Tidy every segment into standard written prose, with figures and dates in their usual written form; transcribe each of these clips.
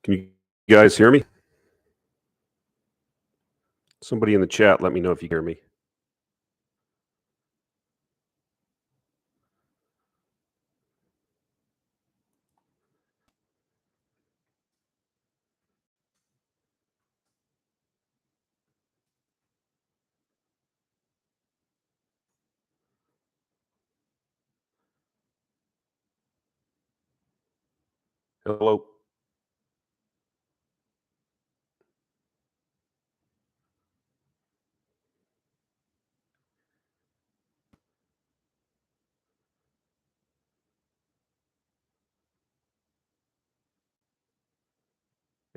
Can you guys hear me? Somebody in the chat, let me know if you hear me. Hello?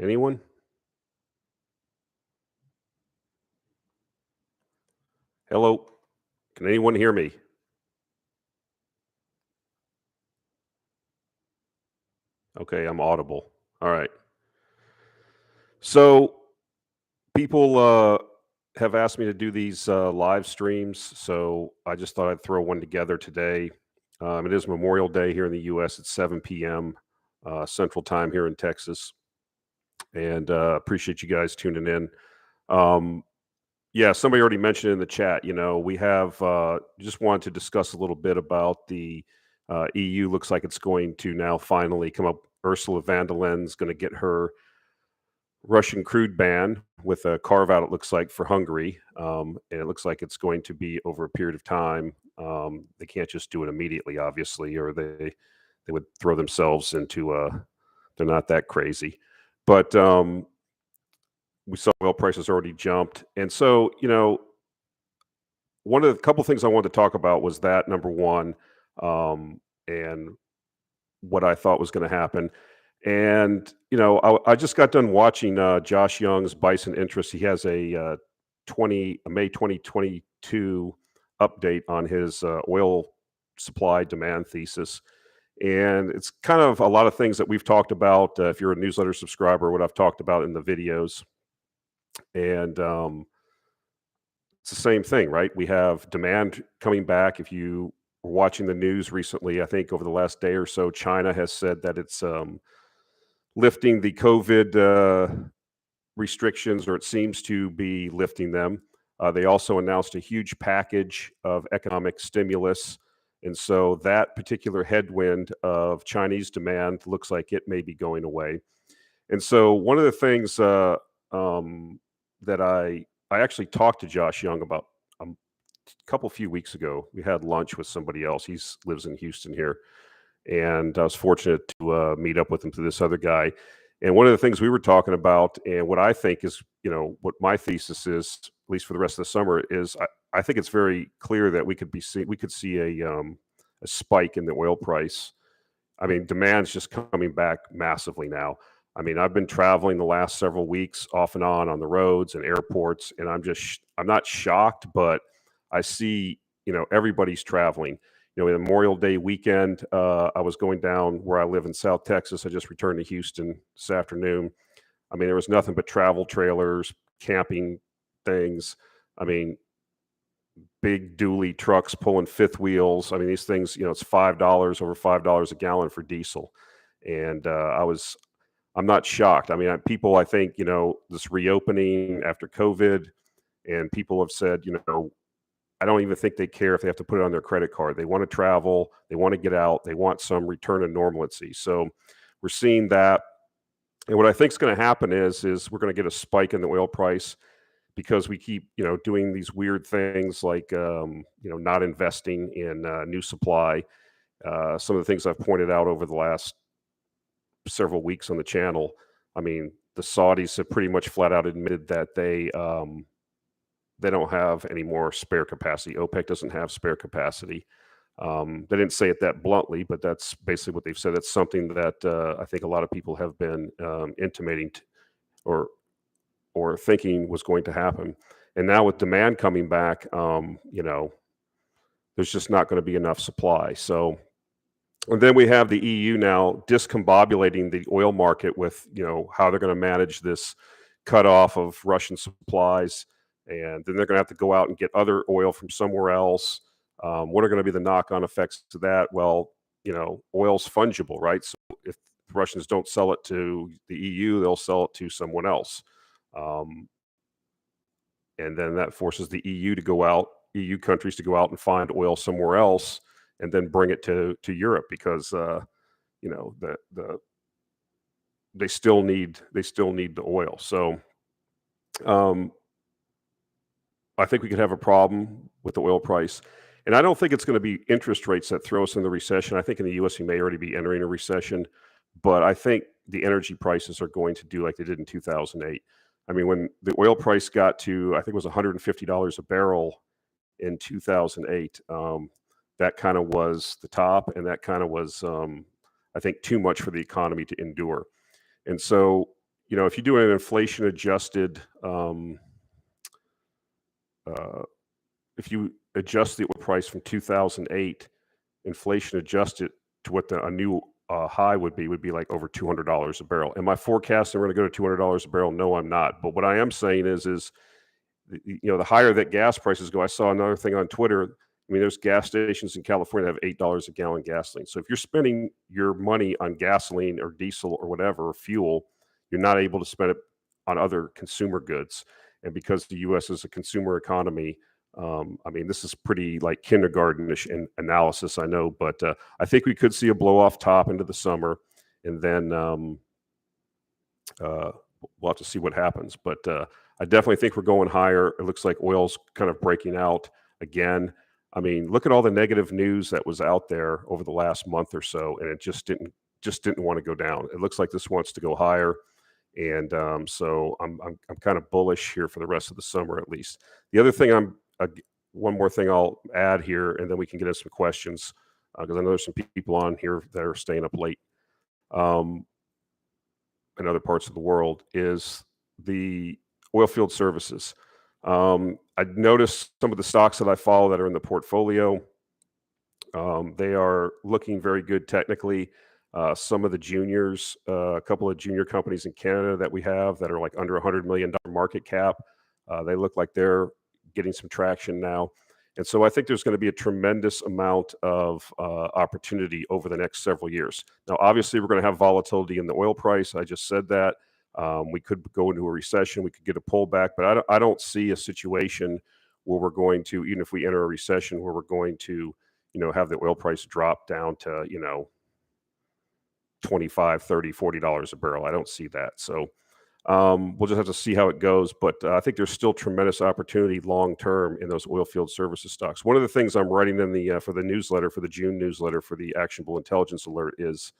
Anyone? Hello? Can anyone hear me? Okay, I'm audible. All right. So people have asked me to do these live streams, so I just thought I'd throw one together today. It is Memorial Day here in the U.S. It's 7 p.m. Central Time here in Texas, and appreciate you guys tuning in. Yeah, somebody already mentioned in the chat, we have just wanted to discuss a little bit about the EU. Looks like it's going to now finally come up. Ursula von der Leyen's going to get her Russian crude ban with a carve out, it looks like, for Hungary. And it looks like it's going to be over a period of time. They can't just do it immediately, obviously, or they would throw themselves into they're not that crazy. But we saw oil prices already jumped. And so, one of the couple things I wanted to talk about was that number one, and what I thought was going to happen. And I just got done watching Josh Young's Bison Interest. He has a May 2022 update on his oil supply demand thesis, and it's kind of a lot of things that we've talked about. If you're a newsletter subscriber, what I've talked about in the videos, and it's the same thing, right? We have demand coming back. If you were watching the news recently, I think over the last day or so, China has said that it's lifting the COVID restrictions, or it seems to be lifting them. They also announced a huge package of economic stimulus. And so that particular headwind of Chinese demand looks like it may be going away. And so one of the things that I actually talked to Josh Young about a few weeks ago. We had lunch with somebody else. He lives in Houston here, and I was fortunate to meet up with him through this other guy. And one of the things we were talking about, and what I think is, what my thesis is, at least for the rest of the summer, is I think it's very clear that we could see a spike in the oil price. I mean, demand's just coming back massively now. I mean, I've been traveling the last several weeks off and on the roads and airports, and I'm not shocked, but I see, everybody's traveling. In Memorial Day weekend, I was going down where I live in South Texas. I just returned to Houston this afternoon. I mean, there was nothing but travel trailers, camping things. I mean, big dually trucks pulling fifth wheels. I mean, these things, it's $5, over $5 a gallon for diesel. And I'm not shocked. I mean, people, I think, this reopening after COVID, and people have said, I don't even think they care if they have to put it on their credit card. They want to travel. They want to get out. They want some return to normalcy. So we're seeing that. And what I think is going to happen is we're going to get a spike in the oil price because we keep, doing these weird things like, not investing in new supply. Some of the things I've pointed out over the last several weeks on the channel. I mean, the Saudis have pretty much flat out admitted that they don't have any more spare capacity. OPEC doesn't have spare capacity. They didn't say it that bluntly, but that's basically what they've said. It's something that I think a lot of people have been intimating or thinking was going to happen. And now with demand coming back, there's just not going to be enough supply. So, and then we have the EU now discombobulating the oil market with, how they're going to manage this cutoff of Russian supplies. And then they're going to have to go out and get other oil from somewhere else. What are going to be the knock-on effects to that? Well, oil's fungible, right? So if the Russians don't sell it to the EU, they'll sell it to someone else. And then that forces the EU to go out, EU countries to go out and find oil somewhere else, and then bring it to Europe because they still need the oil. So I think we could have a problem with the oil price. And I don't think it's going to be interest rates that throw us in the recession. I think in the US we may already be entering a recession, but I think the energy prices are going to do like they did in 2008. I mean, when the oil price got to, I think it was $150 a barrel in 2008, that kind of was the top, and that kind of was, I think, too much for the economy to endure. And so, if you do an inflation adjusted, if you adjust the oil price from 2008, inflation adjusted to what a new high would be like over $200 a barrel. Am I forecasting we're going to go to $200 a barrel? No, I'm not. But what I am saying is the higher that gas prices go. I saw another thing on Twitter. I mean, there's gas stations in California that have $8 a gallon gasoline. So if you're spending your money on gasoline or diesel or whatever, or fuel, you're not able to spend it on other consumer goods. And because the U.S. is a consumer economy, I mean, this is pretty like kindergartenish in analysis, I know, but I think we could see a blow off top into the summer, and then we'll have to see what happens. But I definitely think we're going higher. It looks like oil's kind of breaking out again. I mean, look at all the negative news that was out there over the last month or so, and it just didn't want to go down. It looks like this wants to go higher. And so I'm kind of bullish here for the rest of the summer, at least. The other thing one more thing I'll add here, and then we can get into some questions because I know there's some people on here that are staying up late in other parts of the world, is the oil field services. I noticed some of the stocks that I follow that are in the portfolio. They are looking very good technically. Some of the juniors, a couple of junior companies in Canada that we have that are like under $100 million market cap, they look like they're getting some traction now. And so I think there's going to be a tremendous amount of opportunity over the next several years. Now, obviously, we're going to have volatility in the oil price. I just said that. We could go into a recession. We could get a pullback. But I don't see a situation where we're going to, even if we enter a recession, where we're going to, have the oil price drop down to, $25, $30, $40 a barrel. I don't see that. So we'll just have to see how it goes. But I think there's still tremendous opportunity long term in those oil field services stocks. One of the things I'm writing in the for the newsletter, for the June newsletter, for the Actionable Intelligence Alert is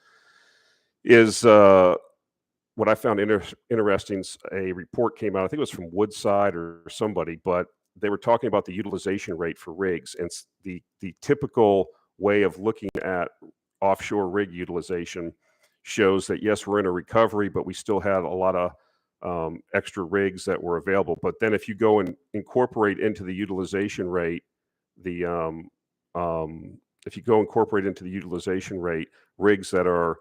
what I found interesting. A report came out, I think it was from Woodside or somebody, but they were talking about the utilization rate for rigs, and the typical way of looking at offshore rig utilization shows that, yes, we're in a recovery, but we still had a lot of extra rigs that were available. But then if you go and incorporate into the utilization rate, rigs that are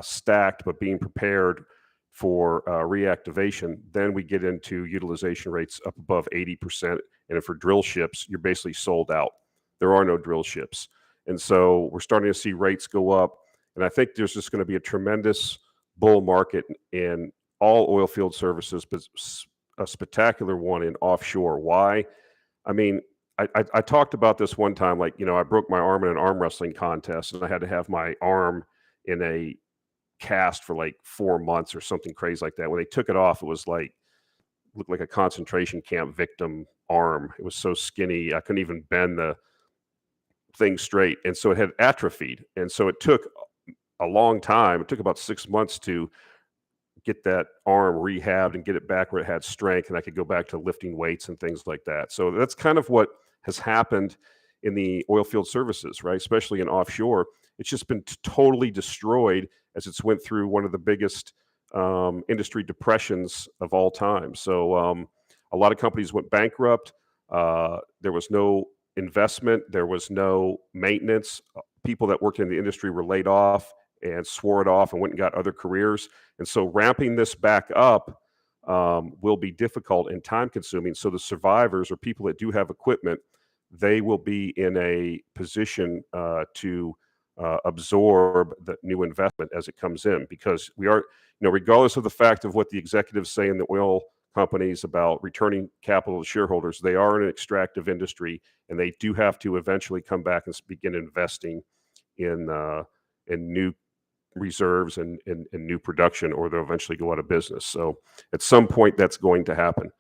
stacked but being prepared for reactivation, then we get into utilization rates up above 80%. And for drill ships, you're basically sold out. There are no drill ships. And so we're starting to see rates go up. And I think there's just going to be a tremendous bull market in all oil field services, but a spectacular one in offshore. Why? I mean, I talked about this one time, like, I broke my arm in an arm wrestling contest, and I had to have my arm in a cast for like 4 months or something crazy like that. When they took it off, it was like, looked like a concentration camp victim arm. It was so skinny, I couldn't even bend the thing straight. And so it had atrophied. And so it took a long time. It took about 6 months to get that arm rehabbed and get it back where it had strength, and I could go back to lifting weights and things like that. So that's kind of what has happened in the oil field services, right? Especially in offshore. It's just been totally destroyed as it's went through one of the biggest industry depressions of all time. So a lot of companies went bankrupt. There was no investment. There was no maintenance. People that worked in the industry were laid off and swore it off and went and got other careers. And so ramping this back up will be difficult and time consuming. So the survivors, or people that do have equipment, they will be in a position to absorb the new investment as it comes in, because we are, regardless of the fact of what the executives say in the oil companies about returning capital to shareholders, they are an extractive industry, and they do have to eventually come back and begin investing in new reserves and new production, or they'll eventually go out of business. So at some point, that's going to happen.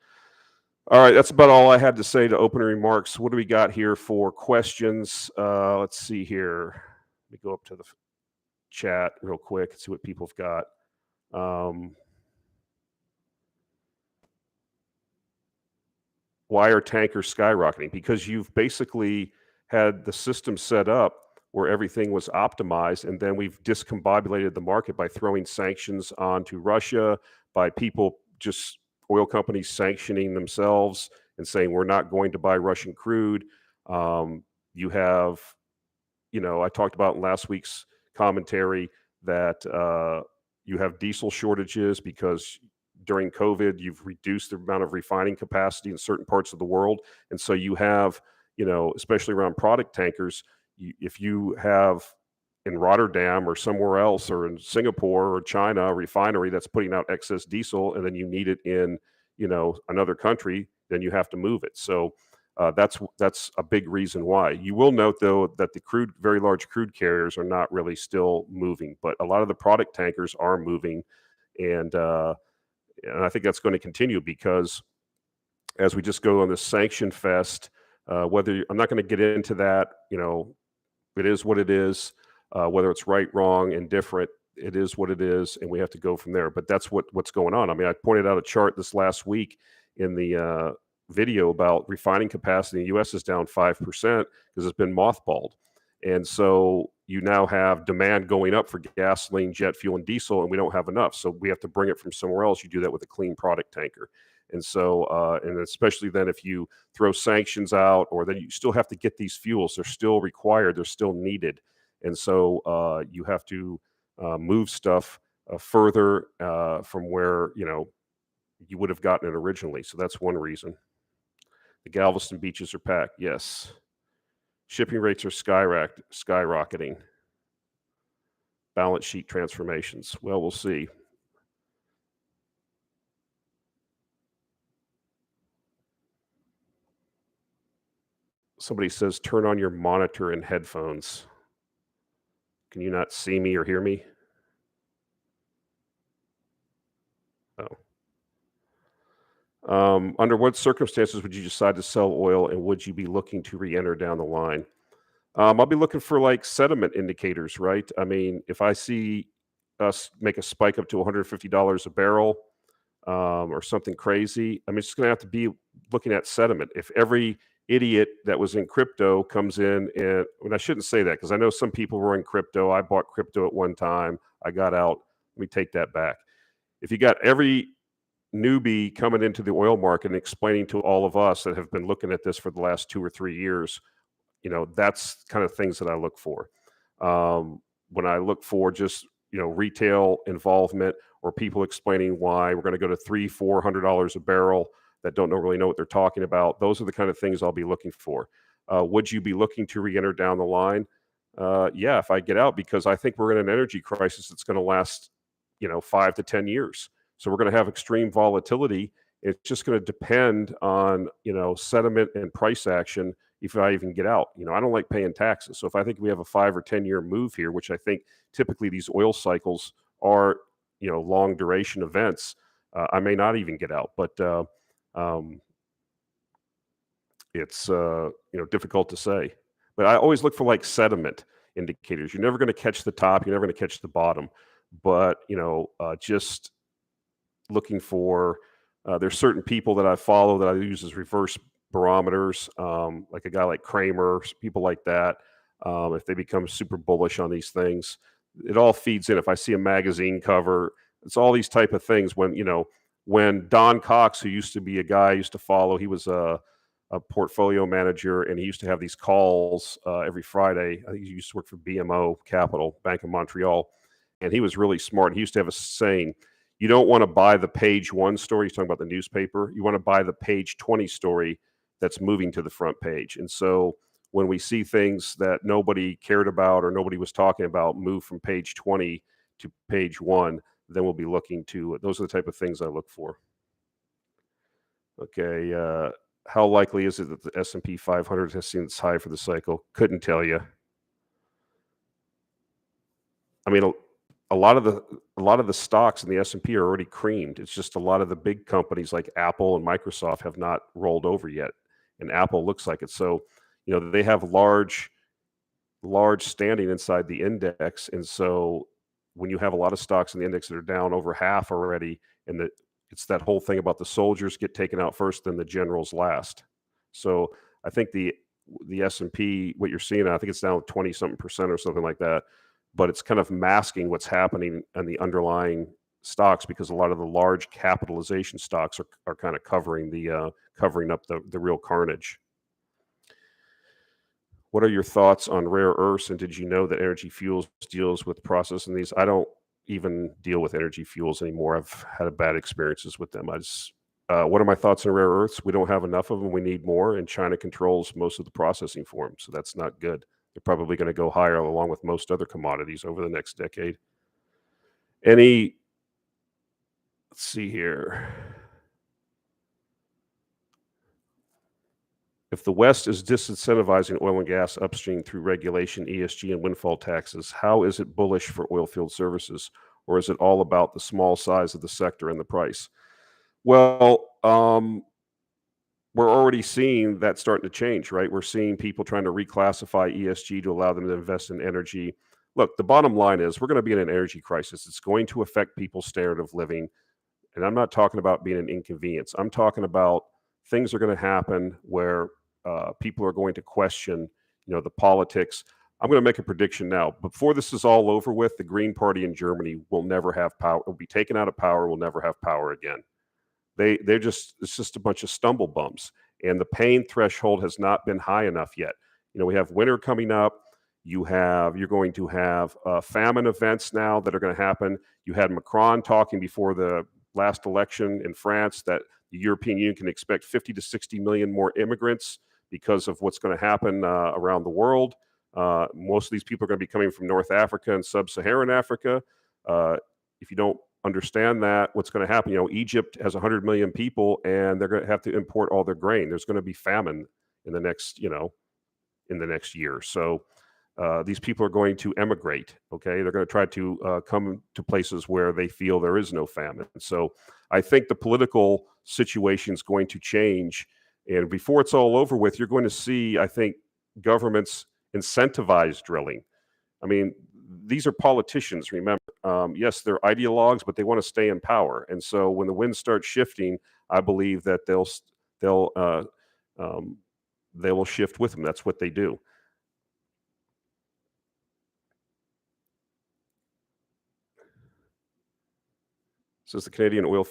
All right, that's about all I had to say to opening remarks. What do we got here for questions? Let's see here. Let me go up to the chat real quick and see what people have got. Why are tankers skyrocketing? Because you've basically had the system set up where everything was optimized, and then we've discombobulated the market by throwing sanctions onto Russia, by oil companies sanctioning themselves and saying we're not going to buy Russian crude. You have, I talked about in last week's commentary that you have diesel shortages because during COVID, you've reduced the amount of refining capacity in certain parts of the world. And so you have, especially around product tankers, if you have in Rotterdam or somewhere else, or in Singapore or China, a refinery that's putting out excess diesel, and then you need it in, another country, then you have to move it. So that's a big reason why. You will note, though, that the very large crude carriers are not really still moving, but a lot of the product tankers are moving, and I think that's going to continue, because as we just go on this sanction fest, I'm not going to get into that. It is what it is. Whether it's right, wrong, indifferent, it is what it is, and we have to go from there. But that's what's going on. I mean, I pointed out a chart this last week in the video about refining capacity in the U.S. is down 5% because it's been mothballed. And so you now have demand going up for gasoline, jet fuel, and diesel, and we don't have enough. So we have to bring it from somewhere else. You do that with a clean product tanker. And so, and especially then if you throw sanctions out, or then you still have to get these fuels. They're still required. They're still needed. And so you have to move stuff further from where, you would have gotten it originally. So that's one reason. The Galveston beaches are packed. Yes. Shipping rates are skyrocketing. Balance sheet transformations. Well, we'll see. Somebody says, turn on your monitor and headphones. Can you not see me or hear me? Oh. Under what circumstances would you decide to sell oil, and would you be looking to re-enter down the line? I'll be looking for like sediment indicators, right? I mean, if I see us make a spike up to $150 a barrel or something crazy, I'm just going to have to be looking at sediment. If every idiot that was in crypto comes in, and I shouldn't say that, because I know some people were in crypto. I bought crypto at one time. I got out. Let me take that back. If you got every newbie coming into the oil market and explaining to all of us that have been looking at this for the last 2 or 3 years, that's kind of things that I look for. When I look for just, retail involvement, or people explaining why we're going to go to $300-$400 a barrel that don't really know what they're talking about, those are the kind of things I'll be looking for. Would you be looking to re-enter down the line? Yeah, if I get out, because I think we're in an energy crisis that's going to last, 5 to 10 years. So we're going to have extreme volatility. It's just going to depend on, sentiment and price action if I even get out. I don't like paying taxes. So if I think we have a 5 or 10 year move here, which I think typically these oil cycles are, long duration events, I may not even get out. But it's, difficult to say. But I always look for like sediment indicators. You're never going to catch the top. You're never going to catch the bottom. But, just looking for, there's certain people that I follow that I use as reverse barometers, like a guy like Kramer, people like that. If they become super bullish on these things, it all feeds in. If I see a magazine cover, it's all these type of things. When Don Cox, who used to be a guy I used to follow, he was a portfolio manager, and he used to have these calls every Friday. I think he used to work for BMO Capital, Bank of Montreal, and he was really smart. He used to have a saying, you don't want to buy the page 1 story. He's talking about the newspaper. You want to buy the page 20 story that's moving to the front page. And so when we see things that nobody cared about or nobody was talking about move from page 20 to page 1, then we'll be looking to, those are the type of things I look for. Okay, how likely is it that the S&P 500 has seen its high for the cycle? Couldn't tell you. I mean, a lot of the stocks in the S&P are already creamed. It's just a lot of the big companies like Apple and Microsoft have not rolled over yet, and Apple looks like it. So, they have large standing inside the index, and so when you have a lot of stocks in the index that are down over half already, and it's that whole thing about the soldiers get taken out first, then the generals last. So I think the S&P, what you're seeing, I think it's down 20-something% or something like that, but it's kind of masking what's happening on the underlying stocks because a lot of the large capitalization stocks are kind of covering up the real carnage. What are your thoughts on rare earths, and did you know that Energy Fuels deals with processing these? I don't even deal with Energy Fuels anymore. I've had bad experiences with them. What are my thoughts on rare earths? We don't have enough of them. We need more, and China controls most of the processing for them, so that's not good. They're probably going to go higher along with most other commodities over the next decade. Let's see here. If the West is disincentivizing oil and gas upstream through regulation, ESG, and windfall taxes, how is it bullish for oilfield services? Or is it all about the small size of the sector and the price? Well, we're already seeing that starting to change, right? We're seeing people trying to reclassify ESG to allow them to invest in energy. Look, the bottom line is we're going to be in an energy crisis. It's going to affect people's standard of living. And I'm not talking about being an inconvenience. I'm talking about things are going to happen where people are going to question, the politics. I'm going to make a prediction now. Before this is all over with, the Green Party in Germany will never have power. Will be taken out of power. Will never have power again. It's just a bunch of stumble bumps, and the pain threshold has not been high enough yet. We have winter coming up. You're going to have famine events now that are going to happen. You had Macron talking before the last election in France that the European Union can expect 50 to 60 million more immigrants because of what's going to happen around the world. Most of these people are going to be coming from North Africa and Sub-Saharan Africa. If you don't understand that, what's going to happen, Egypt has 100 million people and they're going to have to import all their grain. There's going to be famine in the next year. So these people are going to emigrate. Okay, they're going to try to come to places where they feel there is no famine. So I think the political situation is going to change, and before it's all over with, you're going to see, I think, governments incentivize drilling. I mean, these are politicians. Remember, yes, they're ideologues, but they want to stay in power. And so when the winds start shifting, I believe that they will shift with them. That's what they do. Says the Canadian oil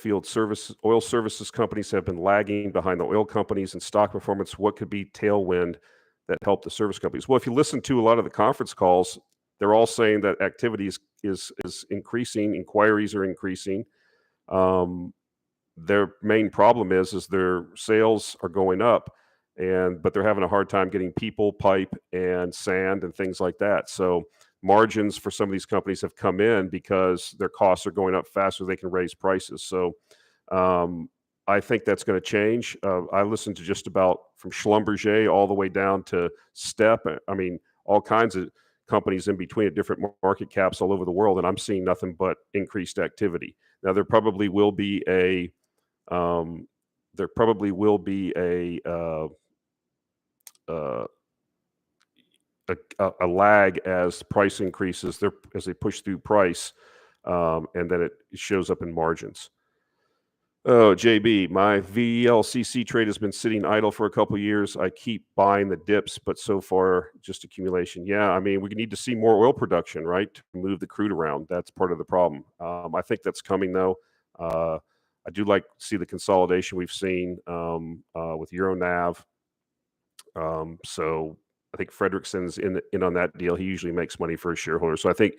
services companies have been lagging behind the oil companies in stock performance. What could be tailwind that help the service companies? Well, if you listen to a lot of the conference calls, they're all saying that activity is increasing, inquiries are increasing. Their main problem is their sales are going up, but they're having a hard time getting people, pipe, and sand and things like that. So margins for some of these companies have come in because their costs are going up faster. They can raise prices. So I think that's going to change. I listened to just about from Schlumberger all the way down to Step. I mean, all kinds of companies in between at different market caps all over the world, and I'm seeing nothing but increased activity. Now, there probably will be a lag as price increases, as they push through price, and then it shows up in margins. Oh, JB, my VLCC trade has been sitting idle for a couple of years. I keep buying the dips, but so far just accumulation. Yeah, I mean, we need to see more oil production, right, to move the crude around. That's part of the problem. I think that's coming, though. I do like to see the consolidation we've seen with Euronav. So I think Fredrickson's in on that deal. He usually makes money for his shareholders. So I think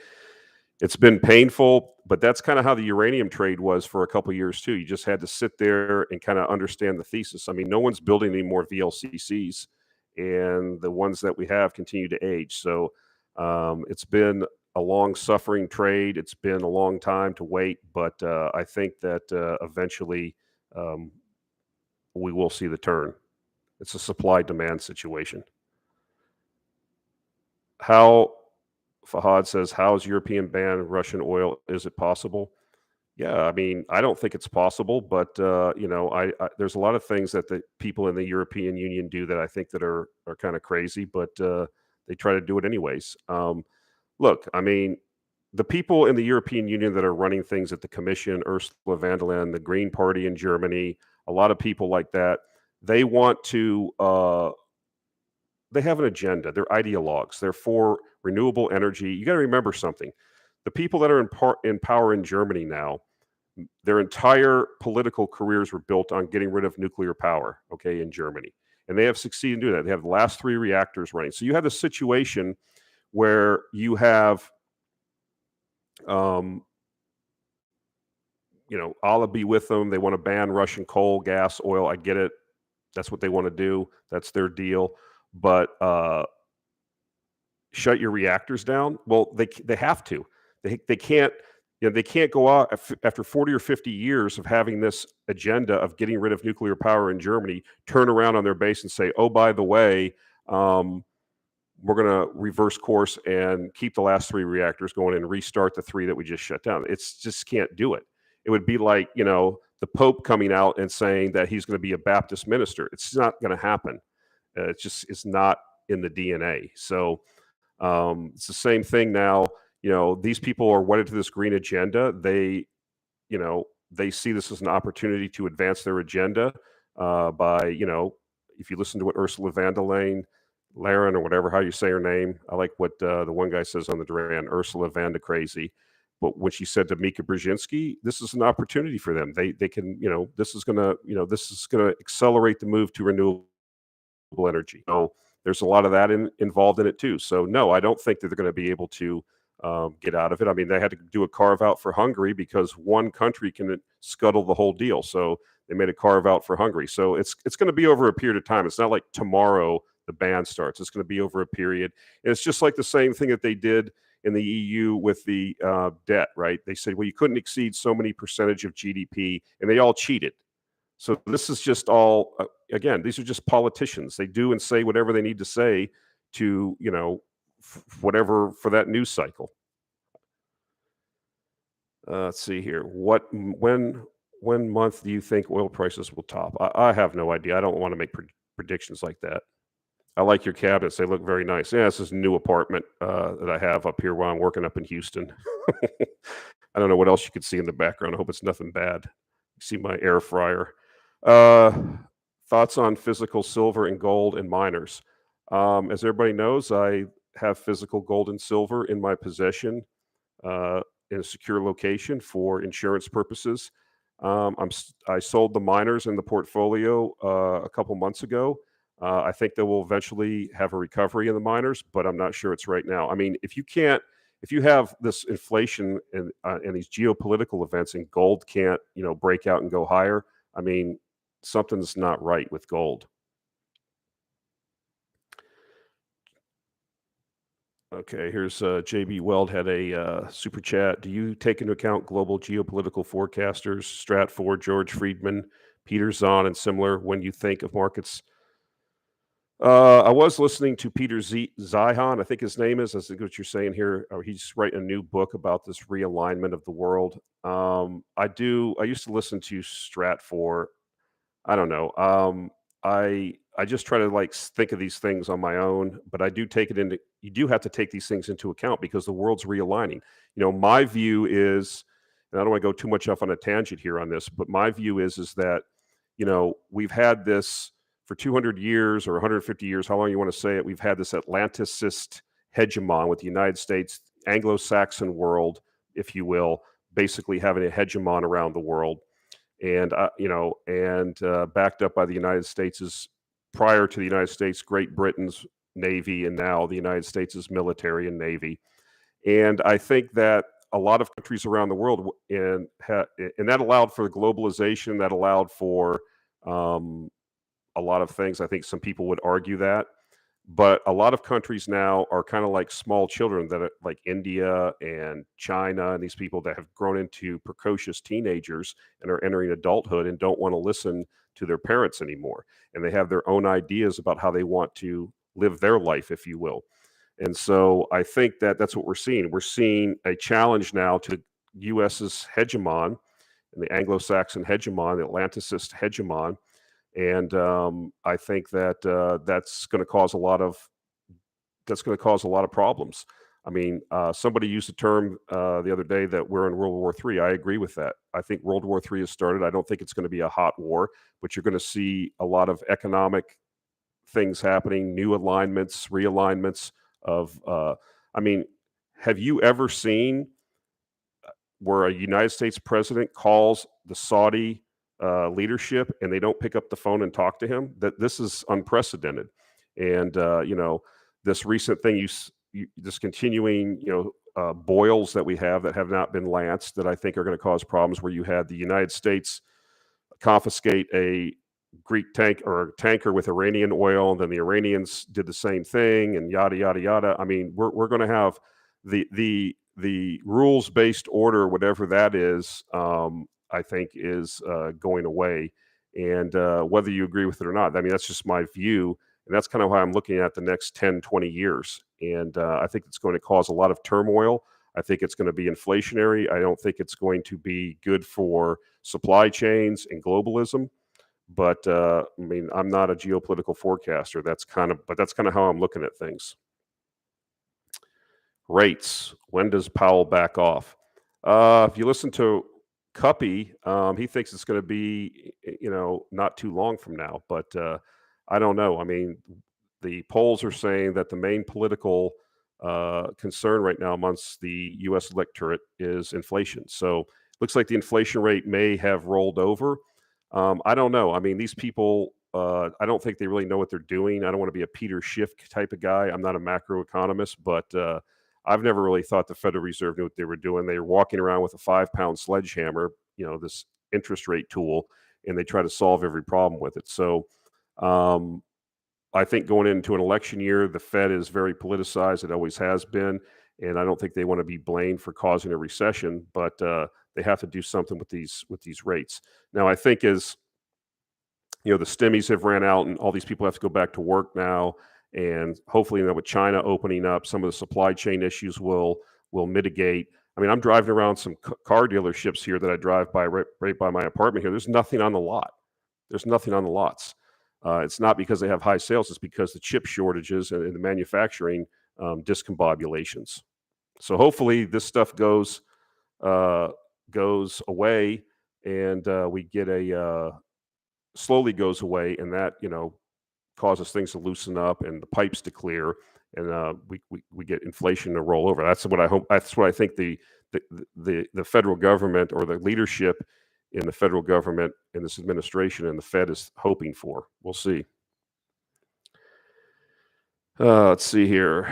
it's been painful, but that's kind of how the uranium trade was for a couple of years too. You just had to sit there and kind of understand the thesis. I mean, no one's building any more VLCCs, and the ones that we have continue to age. So it's been a long suffering trade. It's been a long time to wait, but I think that eventually um, we will see the turn. It's a supply demand situation. How Fahad says, how is European ban Russian oil? Is it possible? Yeah, I mean, I don't think it's possible, but there's a lot of things that the people in the European Union do that I think that are kind of crazy, but they try to do it anyways. Look, I mean, the people in the European Union that are running things at the Commission, Ursula von der Leyen, the Green Party in Germany, a lot of people like that, they want to. They have an agenda. They're ideologues. They're for renewable energy. You got to remember something. The people that are in power in Germany now, their entire political careers were built on getting rid of nuclear power, okay, in Germany. And they have succeeded in doing that. They have the last 3 reactors running. So you have a situation where you have, um, Allah be with them. They want to ban Russian coal, gas, oil. I get it. That's what they want to do. That's their deal. But shut your reactors down? Well, they have to. They can't. They can't go out after 40 or 50 years of having this agenda of getting rid of nuclear power in Germany, turn around on their base and say, oh, by the way, we're going to reverse course and keep the last 3 reactors going and restart the 3 that we just shut down. It's just can't do it. It would be like, the Pope coming out and saying that he's going to be a Baptist minister. It's not going to happen. It's not in the DNA. So it's the same thing now. These people are wedded to this green agenda. They see this as an opportunity to advance their agenda by, if you listen to what Ursula von der Leyen, Laren, or whatever, how you say her name. I like what the one guy says on the Duran, Ursula van de Crazy. But when she said to Mika Brzezinski, this is an opportunity for them. They can, this is gonna accelerate the move to renewable energy. So there's a lot of that involved in it too. So no, I don't think that they're going to be able to get out of it. I mean, they had to do a carve out for Hungary because one country can scuttle the whole deal. So they made a carve out for Hungary. So it's going to be over a period of time. It's not like tomorrow the ban starts. It's going to be over a period. And it's just like the same thing that they did in the EU with the debt, right? They said, well, you couldn't exceed so many percentage of GDP, and they all cheated. So this is just all, again, these are just politicians. They do and say whatever they need to say to, whatever for that news cycle. Let's see here. When month do you think oil prices will top? I have no idea. I don't want to make predictions like that. I like your cabinets. They look very nice. Yeah, this is a new apartment that I have up here while I'm working up in Houston. I don't know what else you could see in the background. I hope it's nothing bad. You see my air fryer. Thoughts on physical silver and gold and miners. As everybody knows, I have physical gold and silver in my possession in a secure location for insurance purposes. I sold the miners in the portfolio a couple months ago. I think they will eventually have a recovery in the miners, but I'm not sure it's right now. I mean, if you have this inflation and these geopolitical events and gold can't, break out and go higher, I mean, something's not right with gold. Okay, here's JB Weld had a super chat. Do you take into account global geopolitical forecasters, Stratford, George Friedman, Peter Zahn, and similar when you think of markets? I was listening to Peter Zeihan, I think his name is. I think what you're saying here. He's writing a new book about this realignment of the world. I used to listen to Stratford. I don't know. I just try to think of these things on my own, but I do take it into. You do have to take these things into account because the world's realigning. My view is, and I don't want to go too much off on a tangent here on this, but my view is that we've had this for 200 years or 150 years, how long you want to say it. We've had this Atlanticist hegemon with the United States, Anglo-Saxon world, if you will, basically having a hegemon around the world. And backed up by the United States prior to the United States, Great Britain's Navy, and now the United States' military and Navy. And I think that a lot of countries around the world, and that allowed for globalization, that allowed for a lot of things. I think some people would argue that. But a lot of countries now are kind of like small children that are like India and China and these people that have grown into precocious teenagers and are entering adulthood and don't want to listen to their parents anymore. And they have their own ideas about how they want to live their life, if you will. And so I think that that's what we're seeing. We're seeing a challenge now to the US's hegemon and the Anglo-Saxon hegemon, the Atlanticist hegemon. And I think that that's going to cause a lot of problems. I mean, somebody used the term the other day that we're in World War III. I agree with that. I think World War III has started. I don't think it's going to be a hot war, but you're going to see a lot of economic things happening, new alignments, realignments of. I mean, have you ever seen where a United States president calls the Saudi leadership and they don't pick up the phone and talk to him? That this is unprecedented, and this recent thing this continuing boils that we have that have not been lanced that I think are going to cause problems. Where you had the United States confiscate a Greek tank or a tanker with Iranian oil, and then the Iranians did the same thing, and yada yada yada. I mean, we're going to have the rules-based order, whatever that is. I think is going away, and whether you agree with it or not, I mean, that's just my view, and that's kind of how I'm looking at the next 10, 20 years. And I think it's going to cause a lot of turmoil. I think it's going to be inflationary. I don't think it's going to be good for supply chains and globalism. But I mean, I'm not a geopolitical forecaster. That's kind of how I'm looking at things. Rates. When does Powell back off? If you listen to Cuppy, he thinks it's going to be, not too long from now. But I don't know. I mean, the polls are saying that the main political concern right now amongst the U.S. electorate is inflation. So it looks like the inflation rate may have rolled over. I don't know. I mean, these people, I don't think they really know what they're doing. I don't want to be a Peter Schiff type of guy. I'm not a macroeconomist, but I've never really thought the Federal Reserve knew what they were doing. They were walking around with a 5-pound sledgehammer, this interest rate tool, and they try to solve every problem with it. So I think going into an election year, the Fed is very politicized. It always has been. And I don't think they want to be blamed for causing a recession, but they have to do something with these rates. Now, I think as the stimmies have ran out and all these people have to go back to work now, and hopefully with China opening up, some of the supply chain issues will mitigate. I mean, I'm driving around some car dealerships here that I drive by right by my apartment here. There's nothing on the lot. There's nothing on the lots. It's not because they have high sales. It's because the chip shortages and the manufacturing discombobulations. So hopefully this stuff goes away, and we get slowly goes away, and that causes things to loosen up and the pipes to clear, and we get inflation to roll over. That's what I hope. That's what I think the federal government or the leadership in the federal government in this administration and the Fed is hoping for. We'll see. Let's see here.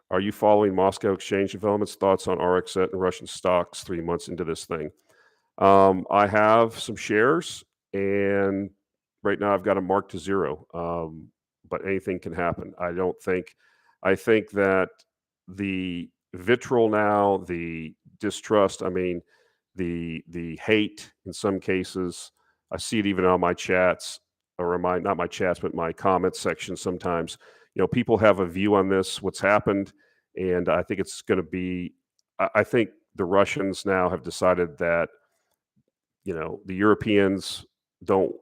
Are you following Moscow exchange developments? Thoughts on RXET and Russian stocks 3 months into this thing? I have some shares, and right now I've got them marked to zero. But anything can happen. I think that the vitriol now, the distrust, I mean, the hate in some cases, I see it even on my chats, or not my chats, but my comments section sometimes. People have a view on this, what's happened, and I think it's going to be, I think the Russians now have decided that, the Europeans don't,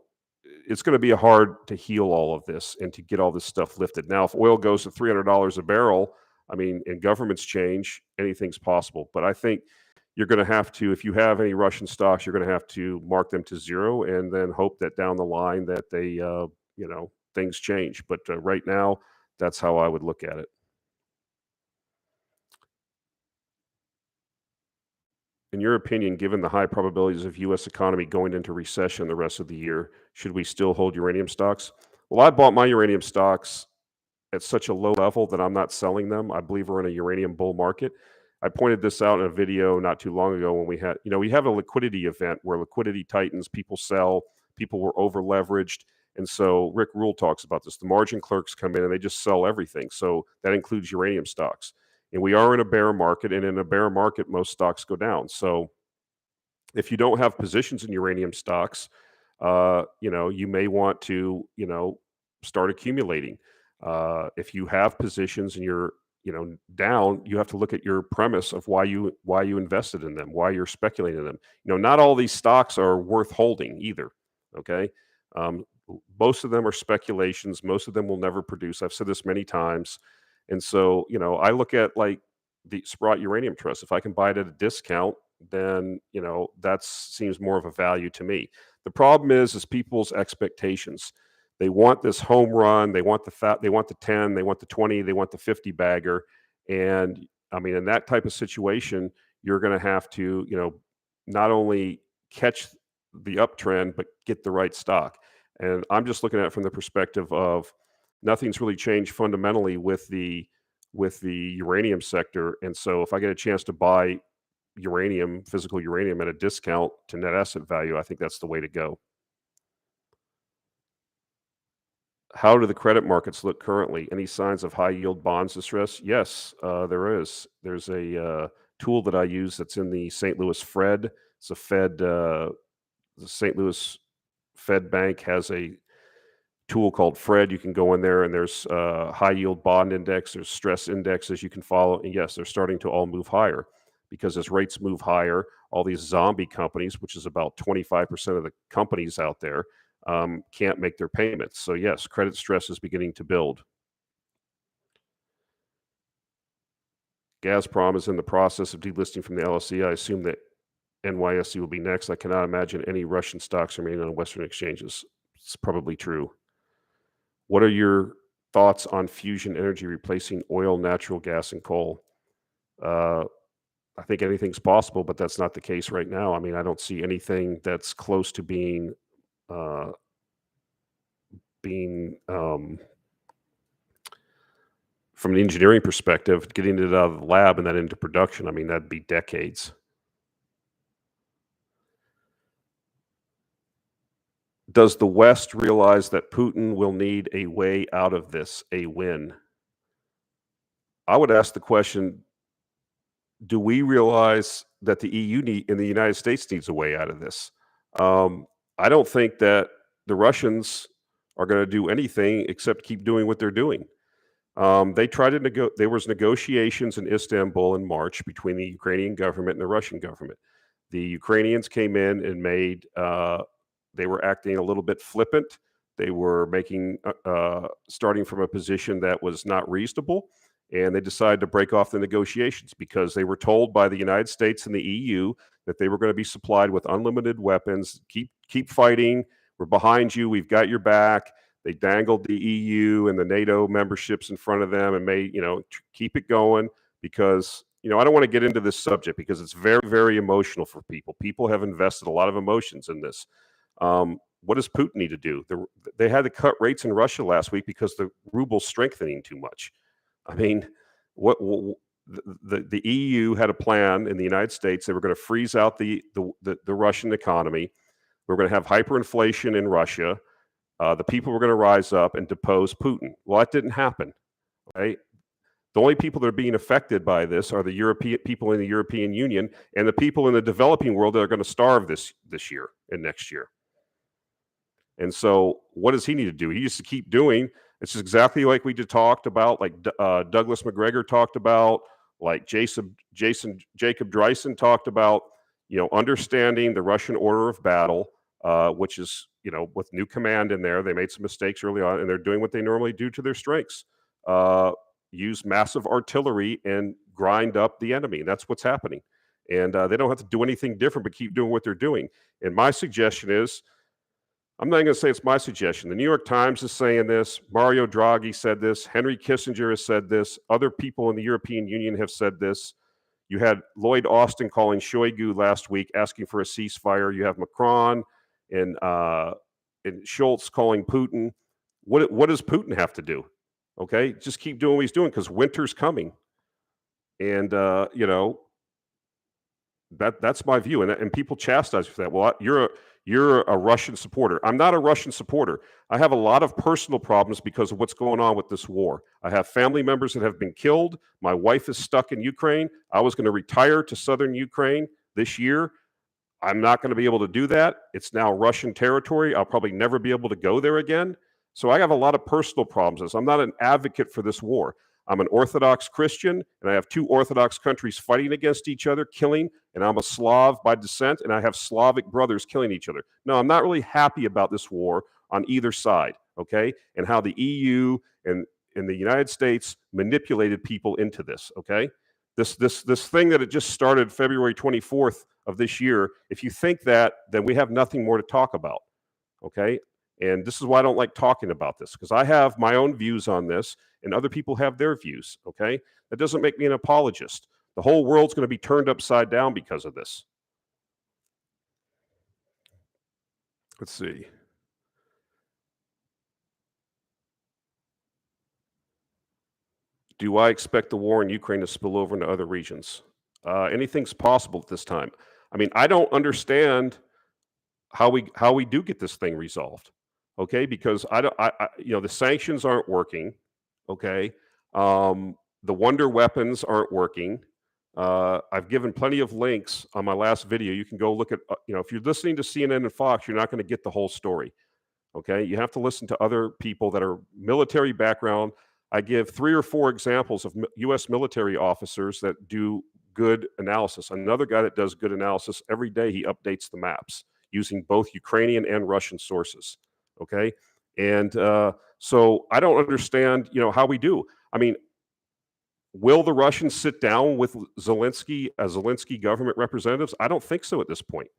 it's going to be hard to heal all of this and to get all this stuff lifted. Now, if oil goes to $300 a barrel, I mean, and governments change, anything's possible. But I think you're going to have to, if you have any Russian stocks, you're going to have to mark them to zero and then hope that down the line that they, things change. But right now, that's how I would look at it. In your opinion, given the high probabilities of U.S. economy going into recession the rest of the year, should we still hold uranium stocks? Well, I bought my uranium stocks at such a low level that I'm not selling them. I believe we're in a uranium bull market. I pointed this out in a video not too long ago when we have a liquidity event where liquidity tightens, people sell, people were over leveraged, And so Rick Rule talks about this. The margin clerks come in and they just sell everything. So that includes uranium stocks. And we are in a bear market, and in a bear market, most stocks go down. So if you don't have positions in uranium stocks, you may want to, start accumulating. If you have positions and you're, down, you have to look at your premise of why you invested in them, why you're speculating in them. Not all these stocks are worth holding either. Okay, um, most of them are speculations. Most of them will never produce. I've said this many times, and so I look at like the Sprott Uranium Trust. If I can buy it at a discount, then that seems more of a value to me. The problem is people's expectations. They want this home run. They want they want the 10. They want the 20. They want the 50 bagger. And I mean, in that type of situation, you're going to have to not only catch the uptrend but get the right stock. And I'm just looking at it from the perspective of nothing's really changed fundamentally with the uranium sector. And so if I get a chance to buy physical uranium at a discount to net asset value, I think that's the way to go. How do the credit markets look currently? Any signs of high yield bonds distress? Yes, there is. There's a tool that I use that's in the St. Louis Fed. It's a Fed, the St. Louis Fed Bank has a tool called Fred. You can go in there and there's high yield bond index, there's stress indexes you can follow. And yes, they're starting to all move higher because as rates move higher, all these zombie companies, which is about 25% of the companies out there, can't make their payments. So yes, credit stress is beginning to build. Gazprom is in the process of delisting from the LSE. I assume that NYSE will be next. I cannot imagine any Russian stocks remaining on Western exchanges. It's probably true. What are your thoughts on fusion energy replacing oil, natural gas, and coal? I think anything's possible, but that's not the case right now. I mean, I don't see anything that's close to being from an engineering perspective, getting it out of the lab and then into production. I mean, that'd be decades. Does the West realize that Putin will need a way out of this, a win? I would ask the question, do we realize that the EU in the United States needs a way out of this? I don't think that the Russians are going to do anything except keep doing what they're doing. They tried to there was negotiations in Istanbul in March between the Ukrainian government and the Russian government. The Ukrainians came in and they were acting a little bit flippant. They were starting from a position that was not reasonable, and they decided to break off the negotiations because they were told by the United States and the EU that they were going to be supplied with unlimited weapons. Keep fighting. We're behind you. We've got your back. They dangled the EU and the NATO memberships in front of them and made, keep it going because, I don't want to get into this subject because it's very, very emotional for people. People have invested a lot of emotions in this. What does Putin need to do? They had to cut rates in Russia last week because the ruble's strengthening too much. I mean, the EU had a plan in the United States. They were going to freeze out the Russian economy. We're going to have hyperinflation in Russia. The people were going to rise up and depose Putin. Well, that didn't happen, right? The only people that are being affected by this are the European people in the European Union and the people in the developing world that are going to starve this year and next year. And so what does he need to do? He needs to keep doing. It's exactly like we just talked about, like Douglas McGregor talked about, like Jacob Dreisen talked about, understanding the Russian order of battle, which is, with new command in there. They made some mistakes early on, and they're doing what they normally do to their strengths. Use massive artillery and grind up the enemy. That's what's happening. And they don't have to do anything different but keep doing what they're doing. And my suggestion is, I'm not going to say it's my suggestion. The New York Times is saying this. Mario Draghi said this. Henry Kissinger has said this. Other people in the European Union have said this. You had Lloyd Austin calling Shoigu last week, asking for a ceasefire. You have Macron and Schultz calling Putin. What does Putin have to do? Okay, just keep doing what he's doing because winter's coming. And, That's my view, and people chastise me for that. Well, you're a Russian supporter. I'm not a Russian supporter. I have a lot of personal problems because of what's going on with this war. I have family members that have been killed. My wife is stuck in Ukraine. I was going to retire to southern Ukraine this year. I'm not going to be able to do that. It's now Russian territory. I'll probably never be able to go there again. So I have a lot of personal problems. I'm not an advocate for this war. I'm an Orthodox Christian, and I have two Orthodox countries fighting against each other, killing, and I'm a Slav by descent, and I have Slavic brothers killing each other. No, I'm not really happy about this war on either side, okay? And how the EU and the United States manipulated people into this, okay? This thing that it just started February 24th of this year, if you think that, then we have nothing more to talk about, okay? And this is why I don't like talking about this, because I have my own views on this and other people have their views, okay? That doesn't make me an apologist. The whole world's going to be turned upside down because of this. Let's see. Do I expect the war in Ukraine to spill over into other regions? Anything's possible at this time. I mean, I don't understand how we do get this thing resolved, okay? Because the sanctions aren't working, okay? The wonder weapons aren't working. I've given plenty of links on my last video. You can go look at, if you're listening to CNN and Fox, you're not going to get the whole story, okay? You have to listen to other people that are military background. I give 3 or 4 examples of U.S. military officers that do good analysis. Another guy that does good analysis every day, he updates the maps using both Ukrainian and Russian sources, okay? And so I don't understand, how we do. I mean, will the Russians sit down with Zelensky as Zelensky government representatives? I don't think so at this point,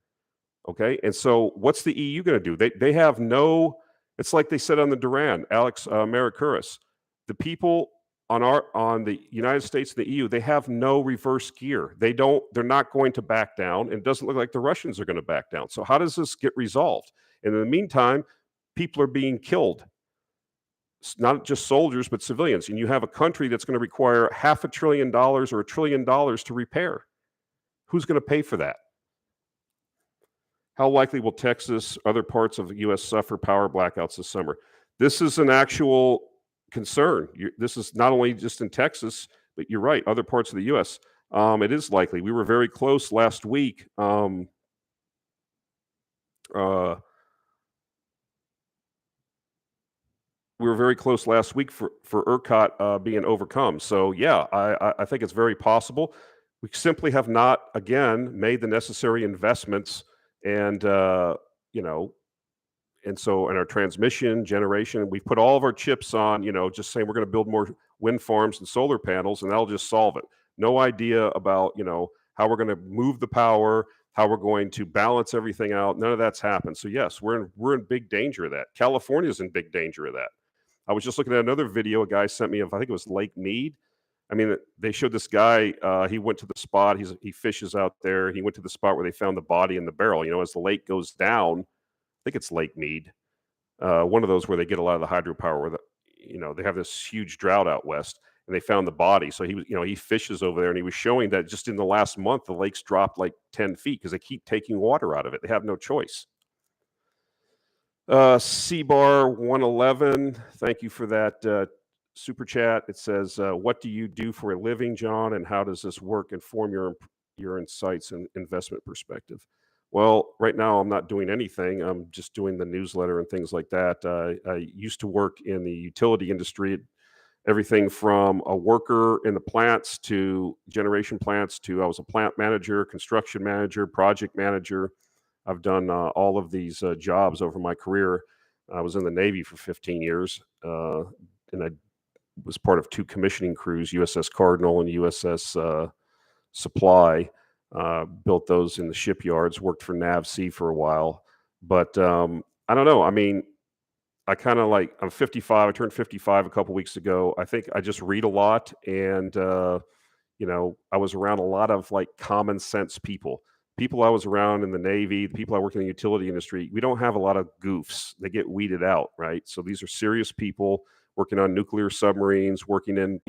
okay? And so what's the EU going to do? They have no, it's like they said on the Duran, Alex Marakouris, the people on the United States and the EU, they have no reverse gear. They're not going to back down, and it doesn't look like the Russians are going to back down. So how does this get resolved? And in the meantime, people are being killed. It's not just soldiers, but civilians. And you have a country that's going to require $500 billion or $1 trillion to repair. Who's going to pay for that? How likely will Texas, other parts of the U.S. suffer power blackouts this summer? This is an actual concern. This is not only just in Texas, but you're right, other parts of the U.S. It is likely. We were very close last week. We were very close last week for ERCOT being overcome. So yeah, I think it's very possible. We simply have not, again, made the necessary investments, and and so in our transmission generation, we've put all of our chips on, just saying we're going to build more wind farms and solar panels, and that'll just solve it. No idea about, how we're going to move the power, how we're going to balance everything out. None of that's happened. So yes, we're in big danger of that. California's in big danger of that. I was just looking at another video a guy sent me of, I think it was Lake Mead. I mean, they showed this guy, he went to the spot, he fishes out there, he went to the spot where they found the body in the barrel. As the lake goes down, I think it's Lake Mead, one of those where they get a lot of the hydropower, where they have this huge drought out west, and they found the body. So he fishes over there, and he was showing that just in the last month, the lake's dropped like 10 feet because they keep taking water out of it. They have no choice. C-Bar 111, thank you for that super chat. It says, what do you do for a living, John, and how does this work inform your insights and investment perspective? Well, right now I'm not doing anything. I'm just doing the newsletter and things like that. I used to work in the utility industry, everything from a worker in the plants to generation plants to I was a plant manager, construction manager, project manager. I've done all of these jobs over my career. I was in the Navy for 15 years, and I was part of 2 commissioning crews, USS Cardinal and USS Supply. Built those in the shipyards, worked for NAVSEA for a while. But I don't know. I mean, I'm 55. I turned 55 a couple weeks ago. I think I just read a lot, and I was around a lot of common sense people. People I was around in the Navy, the people I work in the utility industry, we don't have a lot of goofs. They get weeded out, right? So these are serious people working on nuclear submarines, working in,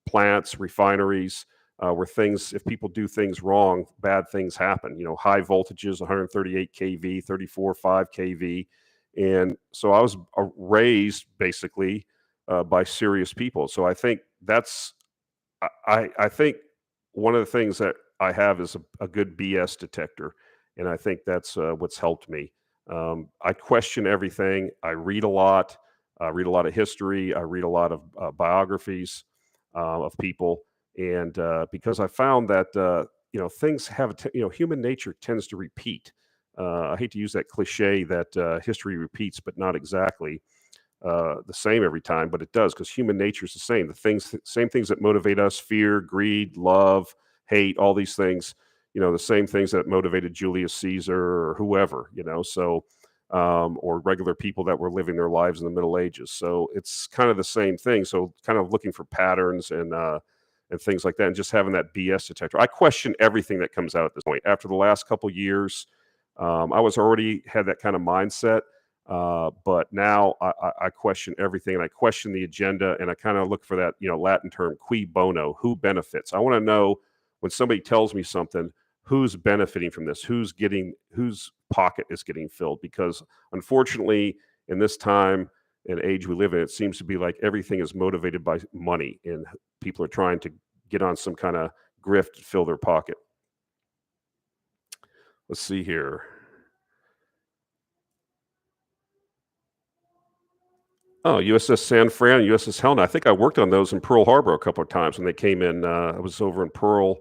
plants, refineries. where things, if people do things wrong, bad things happen. High voltages, 138 kV, 34.5 kV, and so I was raised basically by serious people. So I think I think one of the things that I have is a good BS detector, and I think that's what's helped me. I question everything. I read a lot. I read a lot of history. I read a lot of biographies of people, and because I found that things have human nature tends to repeat. I hate to use that cliche that history repeats, but not exactly the same every time, but it does, because human nature is the same. Same things that motivate us: fear, greed, love, hate, all these things. The same things that motivated Julius Caesar or whoever. Or regular people that were living their lives in the Middle Ages. So it's kind of the same thing. So kind of looking for patterns and things like that, and just having that BS detector. I question everything that comes out at this point. After the last couple years, I was already had that kind of mindset. But now I question everything, and I question the agenda, and I kind of look for that, Latin term, cui bono, who benefits. I want to know, when somebody tells me something, who's benefiting from this, whose pocket is getting filled. Because unfortunately, in this time and age we live in, it seems to be like everything is motivated by money, and people are trying to get on some kind of grift to fill their pocket. Let's see here. Oh, USS San Fran and USS Helena. I think I worked on those in Pearl Harbor a couple of times when they came in. I was over in Pearl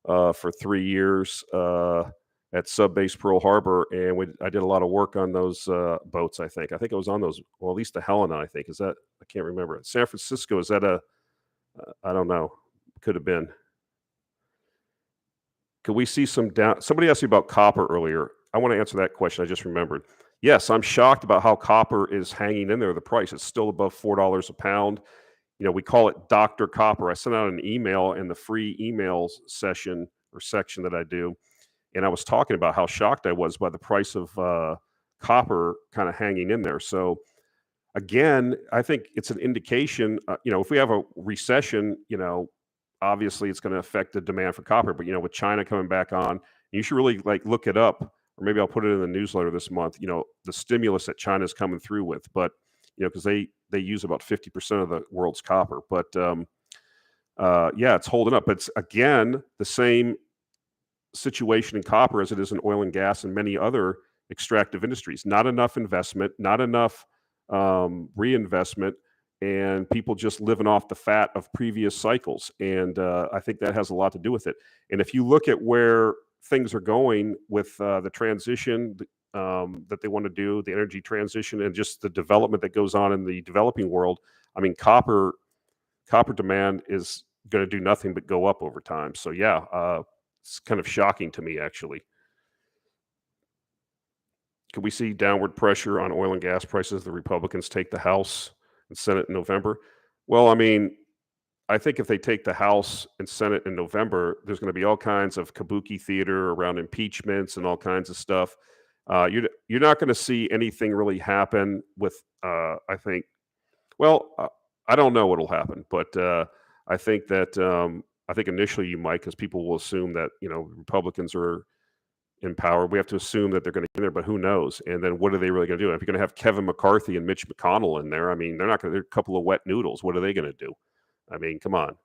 for 3 years at Subbase Pearl Harbor, and I did a lot of work on those boats. I think I was on those. Well, at least the Helena. I think, is that, I can't remember. San Francisco, is that I don't know. Could have been. Could we see some down? Somebody asked me about copper earlier. I want to answer that question. I just remembered. Yes, I'm shocked about how copper is hanging in there. The price is still above $4 a pound. We call it Dr. Copper. I sent out an email in the free emails session or section that I do, and I was talking about how shocked I was by the price of copper kind of hanging in there. So again, I think it's an indication. If we have a recession, obviously it's going to affect the demand for copper. But with China coming back on, you should really look it up, or maybe I'll put it in the newsletter this month. The stimulus that China's coming through with, but because they use about 50% of the world's copper. But yeah, it's holding up. It's again the same situation in copper as it is in oil and gas and many other extractive industries. Not enough investment, not enough reinvestment, and people just living off the fat of previous cycles. And I think that has a lot to do with it. And if you look at where things are going with the transition that they want to do, the energy transition, and just the development that goes on in the developing world, I mean, copper demand is going to do nothing but go up over time. So yeah, it's kind of shocking to me, actually. Could we see downward pressure on oil and gas prices? The Republicans take the House and Senate in November. Well, I mean, I think if they take the House and Senate in November, there's going to be all kinds of kabuki theater around impeachments and all kinds of stuff. You're not going to see anything really happen with, I think, well, I don't know what will happen, but I think that I think initially you might, because people will assume that Republicans are in power. We have to assume that they're going to get in there, but who knows? And then what are they really going to do? If you're going to have Kevin McCarthy and Mitch McConnell in there, I mean, they're not going to. They're a couple of wet noodles. What are they going to do? I mean, come on.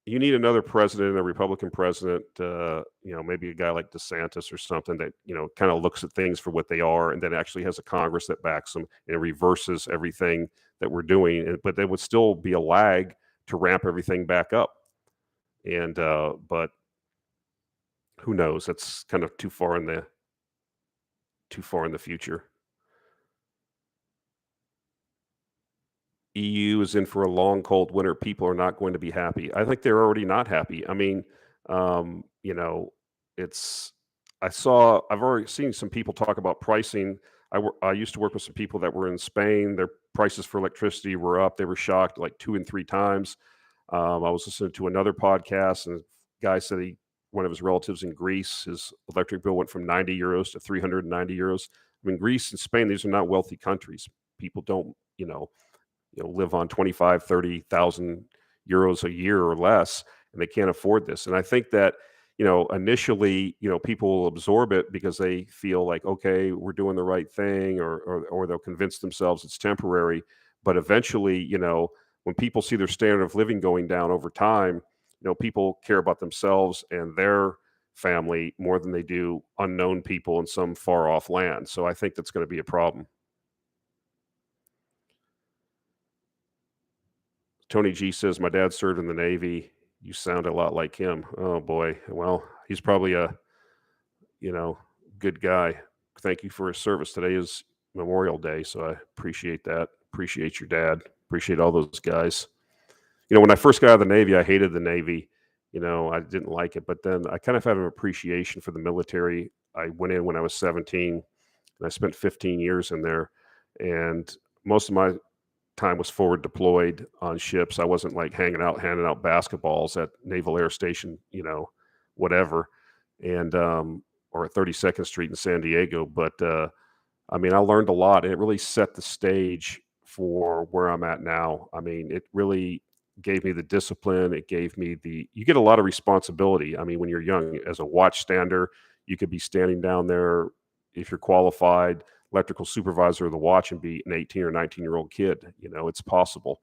You need another president, a Republican president, maybe a guy like DeSantis or something that, kind of looks at things for what they are, and then actually has a Congress that backs them and reverses everything that we're doing. But there would still be a lag to ramp everything back up. And, but who knows? That's kind of too far in the future. EU is in for a long, cold winter. People are not going to be happy. I think they're already not happy. I mean, um, you know, I've already seen some people talk about pricing. I used to work with some people that were in Spain. Their prices for electricity were up. They were shocked like 2 and 3 times. I was listening to another podcast, and the guy said one of his relatives in Greece, his electric bill went from 90 euros to 390 euros. I mean, Greece and Spain, these are not wealthy countries. People don't, live on 25, 30,000 euros a year or less, and they can't afford this. And I think that, initially, people will absorb it because they feel like, okay, we're doing the right thing, or they'll convince themselves it's temporary. But eventually, when people see their standard of living going down over time, people care about themselves and their family more than they do unknown people in some far off land. So I think that's going to be a problem. Tony G says, my dad served in the Navy. You sound a lot like him. Oh boy. Well, he's probably a, good guy. Thank you for his service. Today is Memorial Day, so I appreciate that. Appreciate your dad. Appreciate all those guys. When I first got out of the Navy, I hated the Navy. I didn't like it, but then I kind of had an appreciation for the military. I went in when I was 17, and I spent 15 years in there. And most of my time was forward deployed on ships. I wasn't like hanging out, handing out basketballs at Naval Air Station, whatever, and or at 32nd Street in San Diego. But I learned a lot, and it really set the stage for where I'm at now. It really gave me the discipline. It gave me you get a lot of responsibility. When you're young, as a watch stander, you could be standing down there, if you're qualified, electrical supervisor of the watch, and be an 18 or 19-year-old kid. It's possible.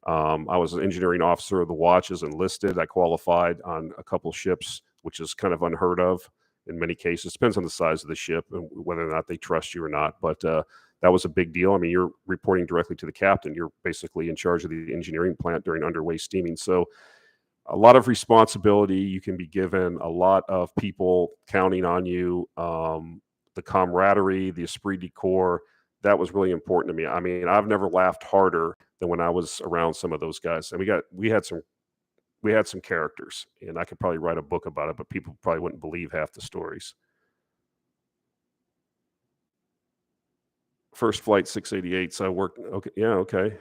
I was an engineering officer of the watch as enlisted. I qualified on a couple ships, which is kind of unheard of in many cases. Depends on the size of the ship and whether or not they trust you or not. But that was a big deal. You're reporting directly to the captain. You're basically in charge of the engineering plant during underway steaming. So a lot of responsibility you can be given, a lot of people counting on you, the camaraderie, the esprit de corps, that was really important to me. I've never laughed harder than when I was around some of those guys. And we had some characters, and I could probably write a book about it, but people probably wouldn't believe half the stories. First Flight 688. So I worked. Okay. Yeah. Okay.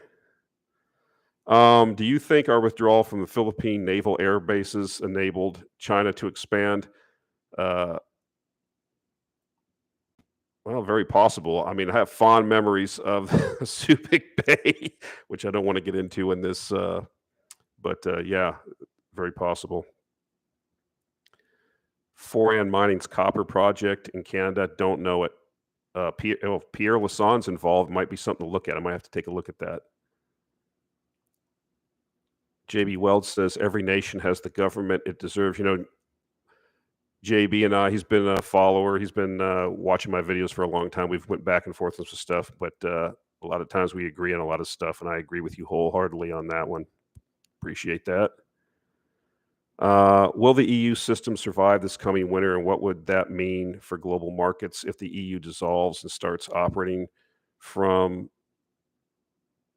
Do you think our withdrawal from the Philippine naval air bases enabled China to expand? Well, very possible. I have fond memories of Subic Bay, which I don't want to get into in this, but yeah, very possible. Foran Mining's copper project in Canada, don't know it. Pierre Lasson's involved, might be something to look at. I might have to take a look at that. JB Weld says every nation has the government it deserves. JB and I, he's been a follower. He's been watching my videos for a long time. We've went back and forth on some stuff, but a lot of times we agree on a lot of stuff, and I agree with you wholeheartedly on that one. Appreciate that. Will the EU system survive this coming winter, and what would that mean for global markets if the EU dissolves and starts operating from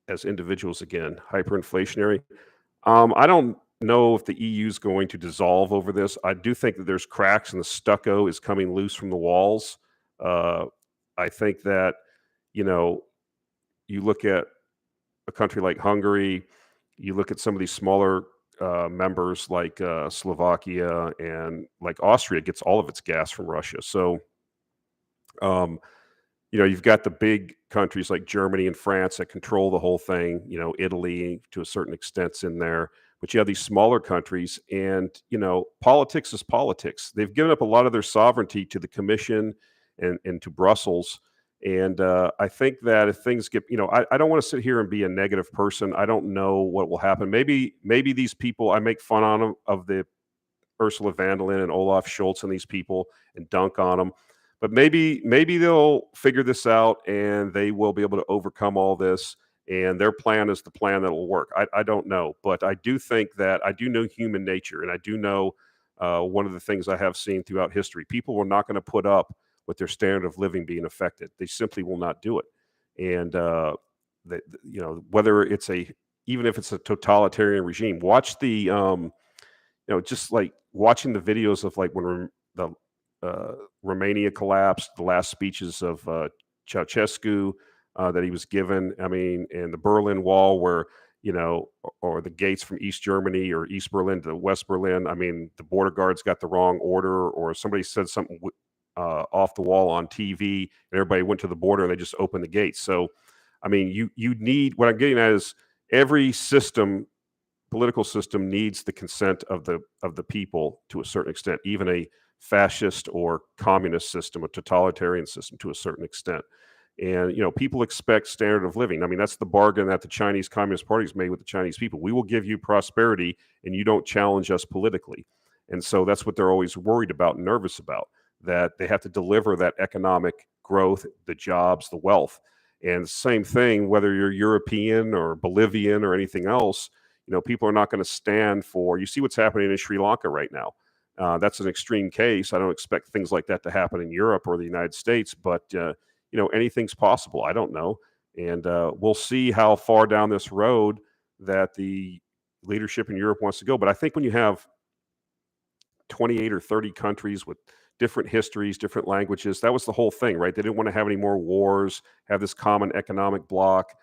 as individuals again? Hyperinflationary. I don't know if the EU is going to dissolve over this. I do think that there's cracks and the stucco is coming loose from the walls. I think that, you look at a country like Hungary, you look at some of these smaller members like Slovakia, and like Austria gets all of its gas from Russia. So, you've got the big countries like Germany and France that control the whole thing. Italy to a certain extent's in there, but you have these smaller countries, and politics is politics. They've given up a lot of their sovereignty to the Commission and to Brussels. And I think that if things get, I don't want to sit here and be a negative person. I don't know what will happen. Maybe these people, I make fun on them, of the Ursula von der Leyen and Olaf Scholz and these people, and dunk on them. But maybe they'll figure this out, and they will be able to overcome all this. And their plan is the plan that will work. I don't know, but I do think that I do know human nature, and I do know one of the things I have seen throughout history: people are not going to put up with their standard of living being affected. They simply will not do it. And whether it's even if it's a totalitarian regime, watch the just like watching the videos of like when the Romania collapsed, the last speeches of Ceausescu that he was given. And the Berlin Wall, where or the gates from East Germany or East Berlin to West Berlin. The border guards got the wrong order, or somebody said something off the wall on TV, and everybody went to the border and they just opened the gates. So, you need, what I'm getting at is every system political system needs the consent of the people to a certain extent, even a fascist or communist system, a totalitarian system to a certain extent. And people expect standard of living. I mean, that's the bargain that the Chinese Communist Party has made with the Chinese people. We will give you prosperity, and you don't challenge us politically. And so that's what they're always worried about and nervous about, that they have to deliver that economic growth, the jobs, the wealth. And same thing, whether you're European or Bolivian or anything else, people are not going to stand for. You see what's happening in Sri Lanka right now. That's an extreme case. I don't expect things like that to happen in Europe or the United States, but anything's possible. I don't know. And we'll see how far down this road that the leadership in Europe wants to go. But I think when you have 28 or 30 countries with different histories, different languages, that was the whole thing, right? They didn't want to have any more wars, have this common economic bloc,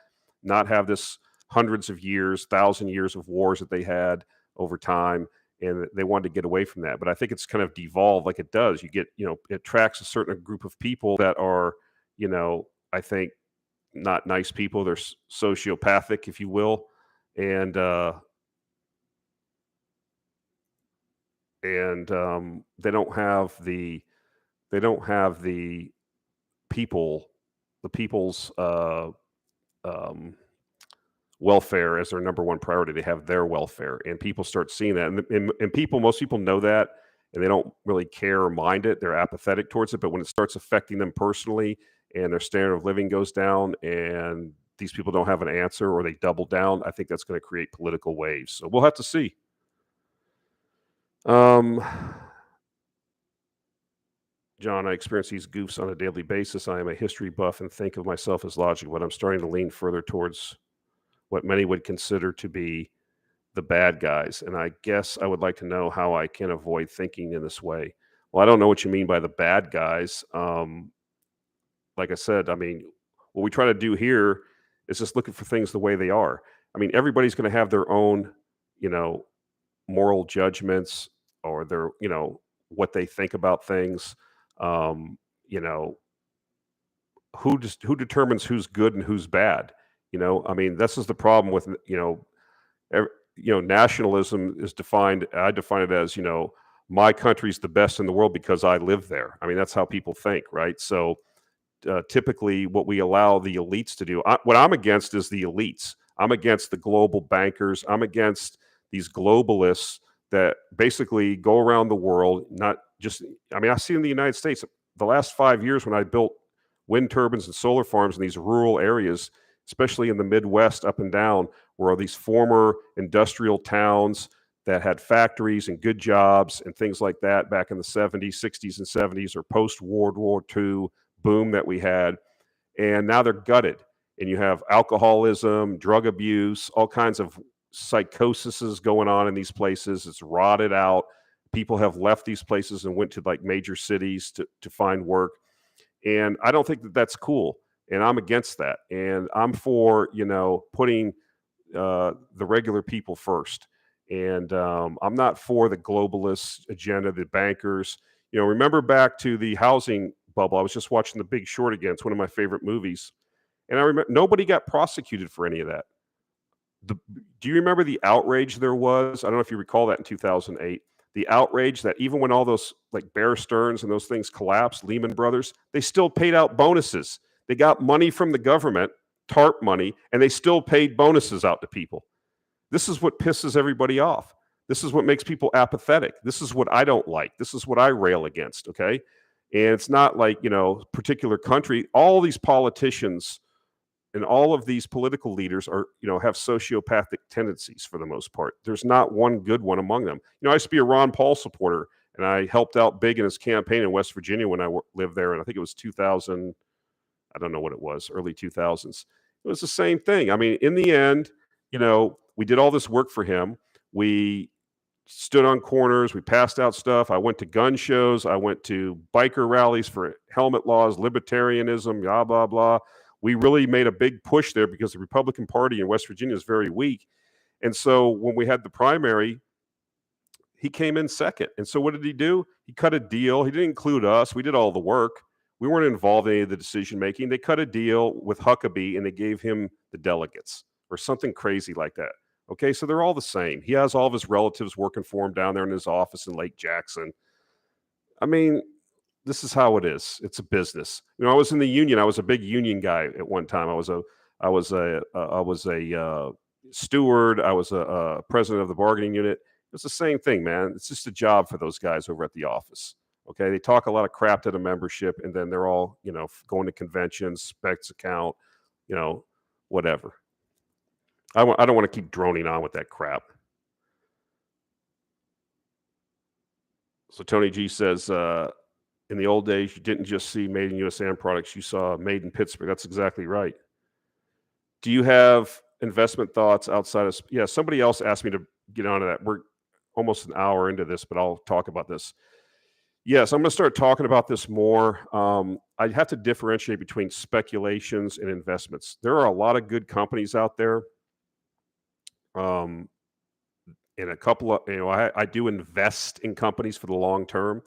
not have this hundreds of years, 1,000 years of wars that they had over time. And they wanted to get away from that. But I think it's kind of devolved like it does. You get, it attracts a certain group of people that are, I think not nice people. They're sociopathic, if you will. And they don't have the people's welfare as their number one priority. They have their welfare, and people start seeing that, and most people know that, and they don't really care or mind it. They're apathetic towards it. But when it starts affecting them personally, and their standard of living goes down, and these people don't have an answer, or they double down, I think that's going to create political waves. So we'll have to see. John, I experience these goofs on a daily basis. I am a history buff and think of myself as logical, but I'm starting to lean further towards what many would consider to be the bad guys. And I guess I would like to know how I can avoid thinking in this way. Well, I don't know what you mean by the bad guys. Like I said, I mean, what we try to do here is just looking for things the way they are. I mean, everybody's going to have their own, moral judgments, or their, what they think about things. Who determines who's good and who's bad? I mean, this is the problem with, nationalism is defined. I define it as, my country's the best in the world because I live there. I mean, that's how people think, right? So typically what we allow the elites to do, what I'm against is the elites. I'm against the global bankers. I'm against these globalists that basically go around the world, not just, I mean, I see in the United States, the last 5 years when I built wind turbines and solar farms in these rural areas, especially in the Midwest up and down, where these former industrial towns that had factories and good jobs and things like that back in the 70s, 60s, and 70s, or post-World War II boom that we had. And now they're gutted. And you have alcoholism, drug abuse, all kinds of psychoses going on in these places. It's rotted out. People have left these places and went to like major cities to find work. And I don't think that that's cool. And I'm against that. And I'm for, putting the regular people first. And I'm not for the globalist agenda, the bankers. Remember back to the housing bubble. I was just watching The Big Short again. It's one of my favorite movies. And I remember nobody got prosecuted for any of that. Do you remember the outrage there was? I don't know if you recall that in 2008. The outrage that even when all those like Bear Stearns and those things collapsed, Lehman Brothers, they still paid out bonuses. They got money from the government, TARP money, and they still paid bonuses out to people. This is what pisses everybody off. This is what makes people apathetic. This is what I don't like. This is what I rail against, okay? And it's not like, particular country. All these politicians and all of these political leaders are, have sociopathic tendencies for the most part. There's not one good one among them. I used to be a Ron Paul supporter, and I helped out big in his campaign in West Virginia when I lived there. And I think it was 2000, I don't know what it was, early 2000s. It was the same thing. I mean, in the end, we did all this work for him. We stood on corners. We passed out stuff. I went to gun shows. I went to biker rallies for helmet laws, libertarianism, blah, blah, blah. We really made a big push there because the Republican Party in West Virginia is very weak. And so when we had the primary, he came in second. And so what did he do? He cut a deal. He didn't include us. We did all the work. We weren't involved in any of the decision making. They cut a deal with Huckabee and they gave him the delegates or something crazy like that. Okay, so they're all the same. He has all of his relatives working for him down there in his office in Lake Jackson. I mean, this is how it is. It's a business. I was in the union. I was a big union guy at one time. I was a steward. I was a president of the bargaining unit. It's the same thing, man. It's just a job for those guys over at the office. Okay, they talk a lot of crap to the membership, and then they're all, going to conventions, specs account, whatever. I don't want to keep droning on with that crap. So Tony G says, in the old days, you didn't just see made in USAN products, you saw made in Pittsburgh. That's exactly right. Do you have investment thoughts outside of, yeah, somebody else asked me to get onto that. We're almost an hour into this, but I'll talk about this. Yes, I'm going to start talking about this more. I have to differentiate between speculations and investments. There are a lot of good companies out there. And a couple of, I do invest in companies for the long term,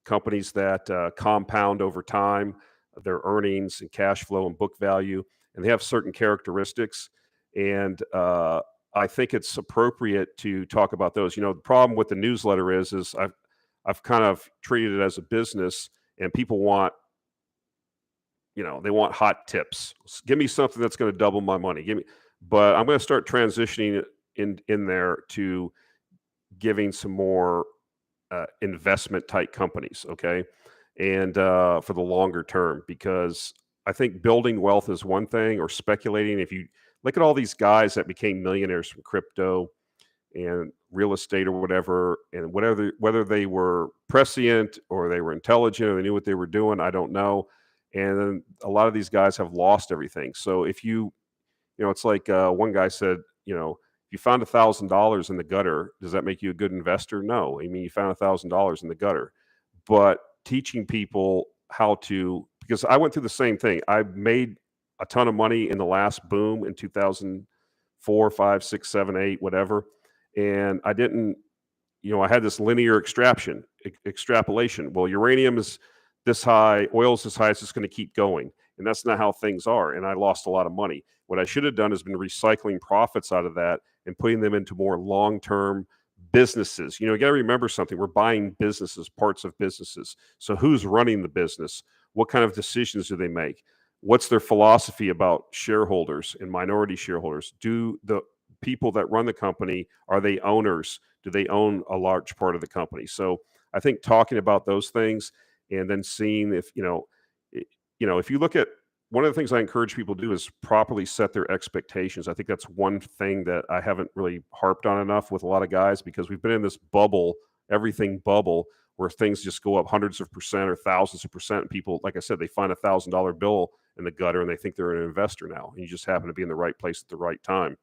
companies that compound over time, their earnings and cash flow and book value, and they have certain characteristics. And I think it's appropriate to talk about those. The problem with the newsletter is I've kind of treated it as a business, and people want, they want hot tips. Give me something that's going to double my money. But I'm going to start transitioning in there to giving some more investment type companies, okay, and for the longer term, because I think building wealth is one thing, or speculating. If you look at all these guys that became millionaires from crypto and real estate or whatever, and whether they were prescient or they were intelligent or they knew what they were doing, I don't know. And then a lot of these guys have lost everything. So if it's like one guy said, if you found $1,000 in the gutter, does that make you a good investor? No. I mean, you found $1,000 in the gutter. But teaching people how to, because I went through the same thing. I made a ton of money in the last boom in 2004, 5, 6, 7, 8, whatever. And I didn't, I had this linear extrapolation. Well, uranium is this high, oil is this high, it's just going to keep going. And that's not how things are. And I lost a lot of money. What I should have done is been recycling profits out of that and putting them into more long-term businesses. You got to remember something. We're buying businesses, parts of businesses. So who's running the business? What kind of decisions do they make? What's their philosophy about shareholders and minority shareholders? Do the people that run the company, are they owners? Do they own a large part of the company? So I think talking about those things, and then seeing if, if you look at, one of the things I encourage people to do is properly set their expectations. I think that's one thing that I haven't really harped on enough with a lot of guys, because we've been in this bubble, everything bubble, where things just go up hundreds of percent or thousands of percent. And people, like I said, they find $1,000 bill in the gutter and they think they're an investor now. And you just happen to be in the right place at the right time.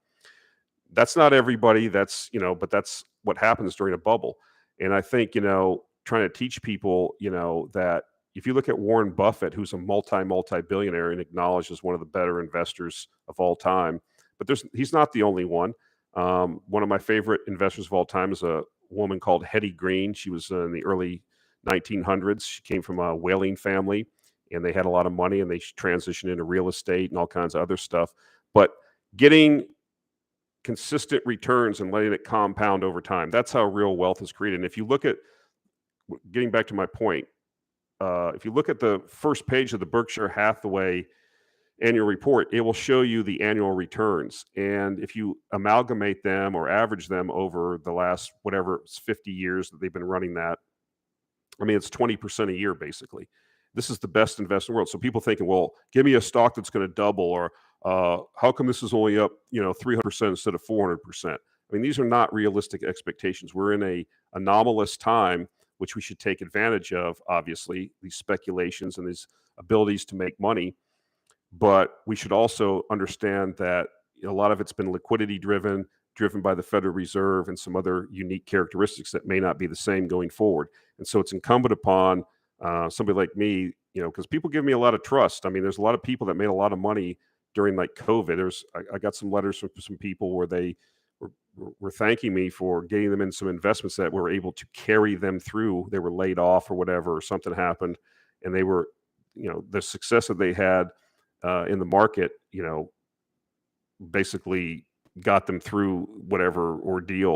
That's not everybody. That's, but that's what happens during a bubble. And I think, trying to teach people, that if you look at Warren Buffett, who's a multi-billionaire and acknowledged as one of the better investors of all time, but he's not the only one. One of my favorite investors of all time is a woman called Hetty Green. She was in the early 1900s. She came from a whaling family, and they had a lot of money, and they transitioned into real estate and all kinds of other stuff. But getting consistent returns and letting it compound over time, that's how real wealth is created. And if you look at, getting back to my point, if you look at the first page of the Berkshire Hathaway annual report, it will show you the annual returns. And if you amalgamate them or average them over the last, whatever, it's 50 years that they've been running that, I mean, it's 20% a year, basically. This is the best investment in the world. So people thinking, well, give me a stock that's going to double, or how come this is only up, 300% instead of 400%? I mean, these are not realistic expectations. We're in a anomalous time, which we should take advantage of, obviously, these speculations and these abilities to make money. But we should also understand that a lot of it's been liquidity driven by the Federal Reserve and some other unique characteristics that may not be the same going forward. And so it's incumbent upon somebody like me, because people give me a lot of trust. I mean, there's a lot of people that made a lot of money during like COVID. I got some letters from some people where they were thanking me for getting them in some investments that were able to carry them through. They were laid off or whatever, or something happened, and they were, the success that they had in the market, basically got them through whatever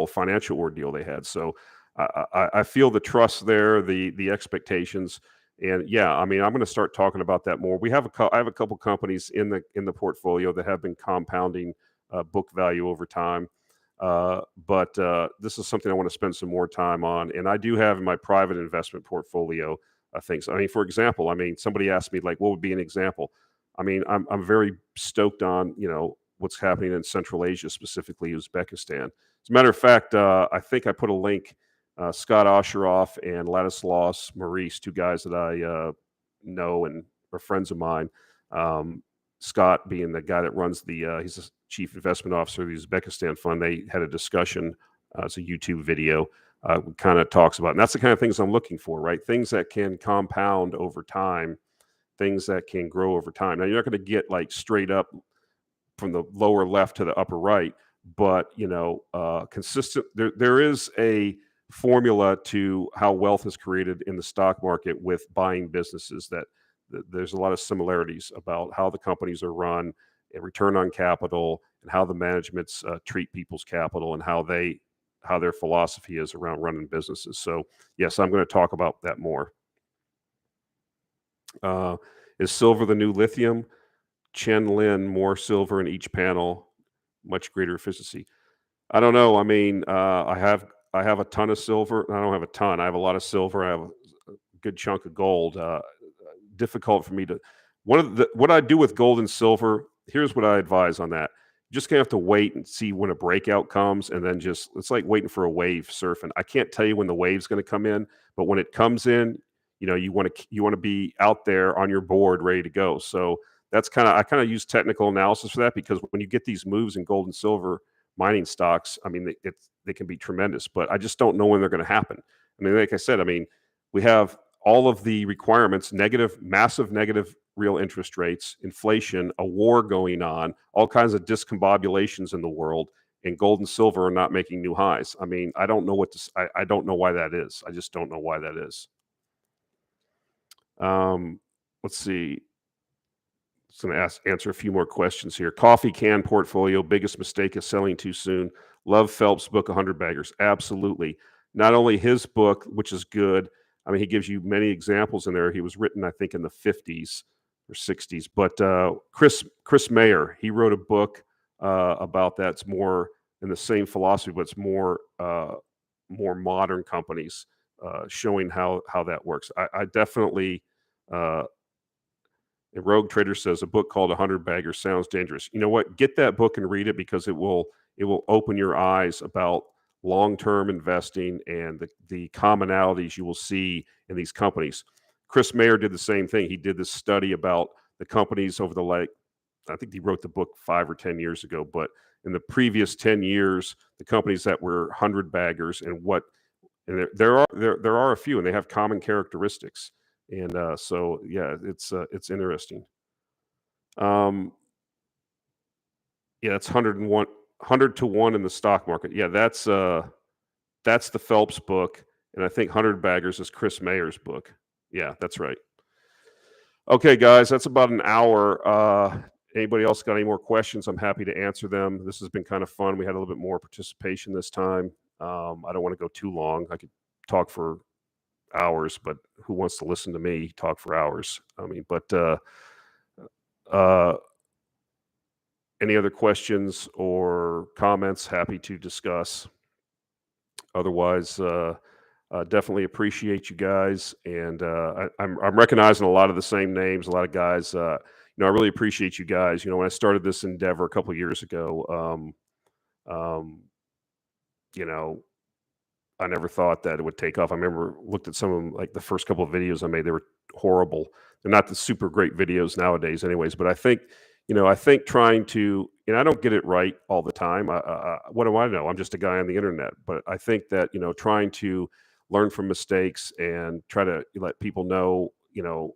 financial ordeal they had. So I feel the trust there, the expectations, and yeah, I mean, I'm going to start talking about that more. I have a couple companies in the portfolio that have been compounding book value over time. But this is something I want to spend some more time on, and I do have in my private investment portfolio things. I mean, for example, I mean, somebody asked me like, what would be an example? I mean, I'm very stoked on what's happening in Central Asia, specifically Uzbekistan. As a matter of fact, I think I put a link. Scott Osheroff and Ladislaus Maurice, two guys that I know and are friends of mine. Scott being the guy that runs he's the chief investment officer of the Uzbekistan fund. They had a discussion. It's a YouTube video. Kind of talks about, and that's the kind of things I'm looking for, right? Things that can compound over time, things that can grow over time. Now, you're not going to get like straight up from the lower left to the upper right, but consistent. There is a formula to how wealth is created in the stock market with buying businesses that there's a lot of similarities about how the companies are run and return on capital and how the managements treat people's capital and how their philosophy is around running businesses. So yes, I'm going to talk about that more. Is silver the new lithium? Chen Lin, more silver in each panel, much greater efficiency. I don't know. I mean, I have a ton of silver. I don't have a ton. I have a lot of silver. I have a good chunk of gold. Difficult for me to. What I do with gold and silver. Here's what I advise on that. You just gonna have to wait and see when a breakout comes, and then it's like waiting for a wave surfing. I can't tell you when the wave's going to come in, but when it comes in, you want to be out there on your board ready to go. So that's I kind of use technical analysis for that, because when you get these moves in gold and silver mining stocks, I mean, they can be tremendous, but I just don't know when they're going to happen. I mean, like I said, I mean, we have all of the requirements, massive negative real interest rates, inflation, a war going on, all kinds of discombobulations in the world, and gold and silver are not making new highs. I mean, I don't know I don't know why that is. I just don't know why that is. Let's see. Just going to answer a few more questions here. Coffee can portfolio, biggest mistake is selling too soon. Love Phelps' book, 100 Baggers. Absolutely. Not only his book, which is good. I mean, he gives you many examples in there. He was written, I think, in the 50s or 60s. But Chris Mayer, he wrote a book about that. It's more in the same philosophy, but it's more modern companies, showing how that works. I definitely. A Rogue Trader says a book called 100 Baggers sounds dangerous. You know what? Get that book and read it, because it will open your eyes about long-term investing and the commonalities you will see in these companies. Chris Mayer did the same thing. He did this study about the companies over I think he wrote the book 5 or 10 years ago, but in the previous 10 years, the companies that were 100 baggers and there are a few, and they have common characteristics. And so, yeah, it's interesting. Yeah, that's 100 to 1 in the stock market. Yeah, that's the Phelps book, and I think 100 Baggers is Chris Mayer's book. Yeah, that's right. Okay, guys, that's about an hour. Anybody else got any more questions? I'm happy to answer them. This has been kind of fun. We had a little bit more participation this time. I don't want to go too long. I could talk for hours, but who wants to listen to me talk for hours? I mean, but any other questions or comments? Happy to discuss. Otherwise, definitely appreciate you guys, and I'm recognizing a lot of the same names, a lot of guys. I really appreciate you guys. When I started this endeavor a couple of years ago, you know, I never thought that it would take off. I remember looked at some of them, like the first couple of videos I made, they were horrible. They're not the super great videos nowadays anyways, but I think trying to, I don't get it right all the time. What do I know? I'm just a guy on the internet, but I think that, trying to learn from mistakes and try to let people know, the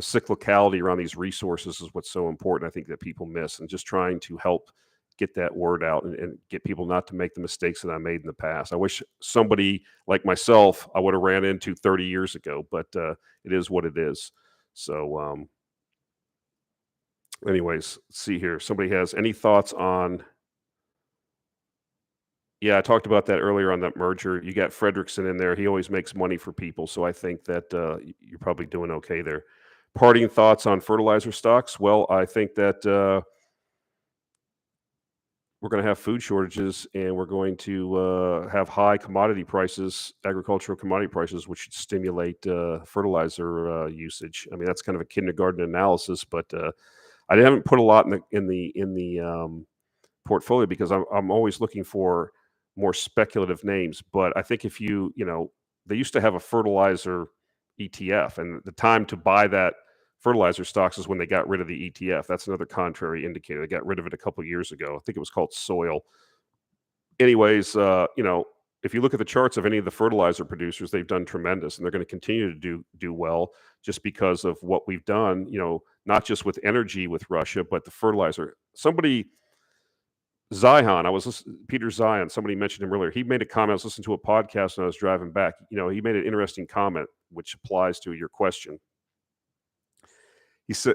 cyclicality around these resources is what's so important. I think that people miss, and just trying to help get that word out and get people not to make the mistakes that I made in the past. I wish somebody like myself I would have ran into 30 years ago, but it is what it is. So anyways, let's see here. Somebody has any thoughts on Yeah, I talked about that earlier on that merger. You got Frederickson in there. He always makes money for people, so I think that you're probably doing okay there. Parting thoughts on fertilizer stocks? Well, I think that we're going to have food shortages, and we're going to have high commodity prices, agricultural commodity prices, which should stimulate fertilizer usage. I mean, that's kind of a kindergarten analysis, but I haven't put a lot in the portfolio because I'm always looking for more speculative names. But I think if they used to have a fertilizer ETF, and the time to buy that fertilizer stocks is when they got rid of the ETF. That's another contrary indicator. They got rid of it a couple years ago. I think it was called soil. Anyways, if you look at the charts of any of the fertilizer producers, they've done tremendous, and they're going to continue to do well just because of what we've done. Not just with energy with Russia, but the fertilizer. Zion, Peter Zion, somebody mentioned him earlier. He made a comment. I was listening to a podcast when I was driving back. He made an interesting comment, which applies to your question. He said,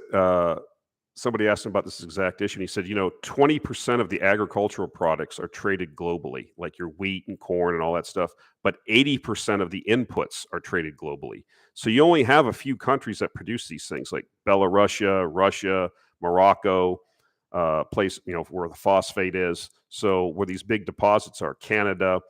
somebody asked him about this exact issue, and he said, 20% of the agricultural products are traded globally, like your wheat and corn and all that stuff, but 80% of the inputs are traded globally. So you only have a few countries that produce these things, like Belarus, Russia, Morocco, place, where the phosphate is. So where these big deposits are, Canada.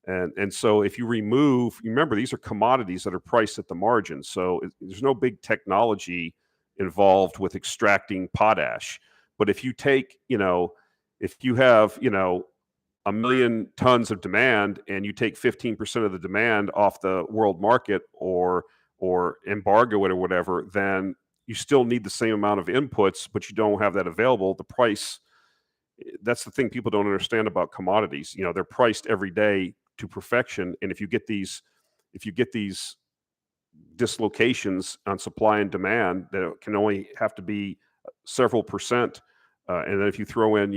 And so if you remember, these are commodities that are priced at the margin. So there's no big technology involved with extracting potash. But if you take, if you have, 1,000,000 tons of demand and you take 15% of the demand off the world market or embargo it or whatever, then you still need the same amount of inputs, but you don't have that available. The price, that's the thing people don't understand about commodities. They're priced every day to perfection. And if you get these dislocations on supply and demand, that can only have to be several percent. And then if you throw in,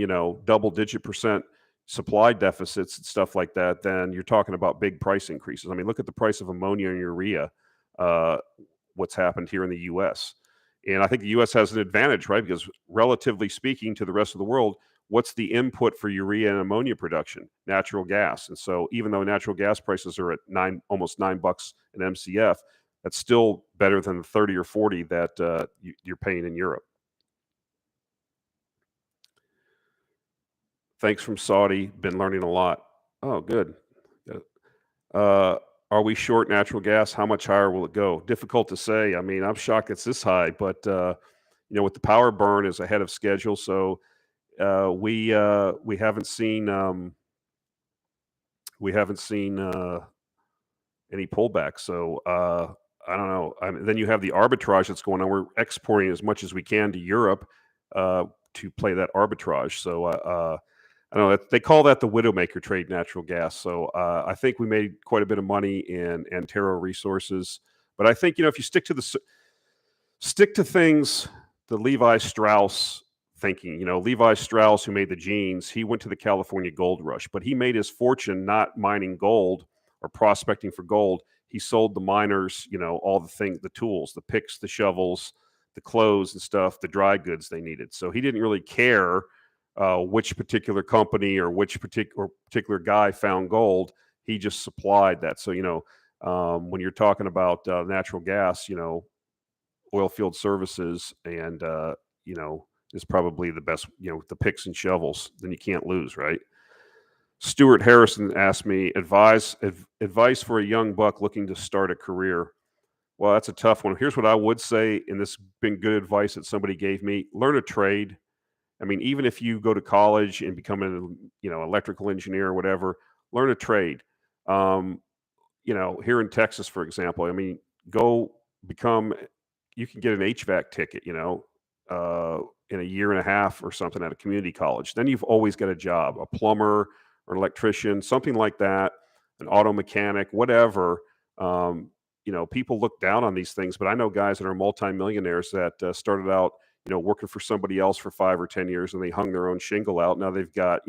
double-digit percent supply deficits and stuff like that, then you're talking about big price increases. I mean, look at the price of ammonia and urea, what's happened here in the U.S. And I think the U.S. has an advantage, right? Because relatively speaking to the rest of the world, what's the input for urea and ammonia production? Natural gas. And so even though natural gas prices are at almost $9 an MCF, that's still better than the 30 or 40 that you're paying in Europe. Thanks from Saudi. Been learning a lot. Oh, good. Are we short natural gas? How much higher will it go? Difficult to say. I mean, I'm shocked it's this high, but with the power burn is ahead of schedule, so we haven't seen any pullback. So I don't know. Then you have the arbitrage that's going on. We're exporting as much as we can to Europe to play that arbitrage. So I don't know. They call that the Widowmaker trade, natural gas. So I think we made quite a bit of money in Antero Resources. But I think if you stick to things, the Levi Strauss thinking. Levi Strauss, who made the jeans, he went to the California gold rush, but he made his fortune not mining gold or prospecting for gold. He sold the miners, all the things, the tools, the picks, the shovels, the clothes and stuff, the dry goods they needed. So he didn't really care which particular company or which particular guy found gold. He just supplied that. So, when you're talking about natural gas, oil field services and, is probably the best, the picks and shovels, then you can't lose, right? Stuart Harrison asked me, advice for a young buck looking to start a career. Well, that's a tough one. Here's what I would say, and this has been good advice that somebody gave me. Learn a trade. I mean, even if you go to college and become an, electrical engineer or whatever, learn a trade. Here in Texas, for example, I mean, you can get an HVAC ticket, in a year and a half or something at a community college. Then you've always got a job, a plumber or an electrician, something like that, an auto mechanic, whatever. People look down on these things, but I know guys that are multimillionaires that started out, working for somebody else for 5 or 10 years, and they hung their own shingle out. Now they've got,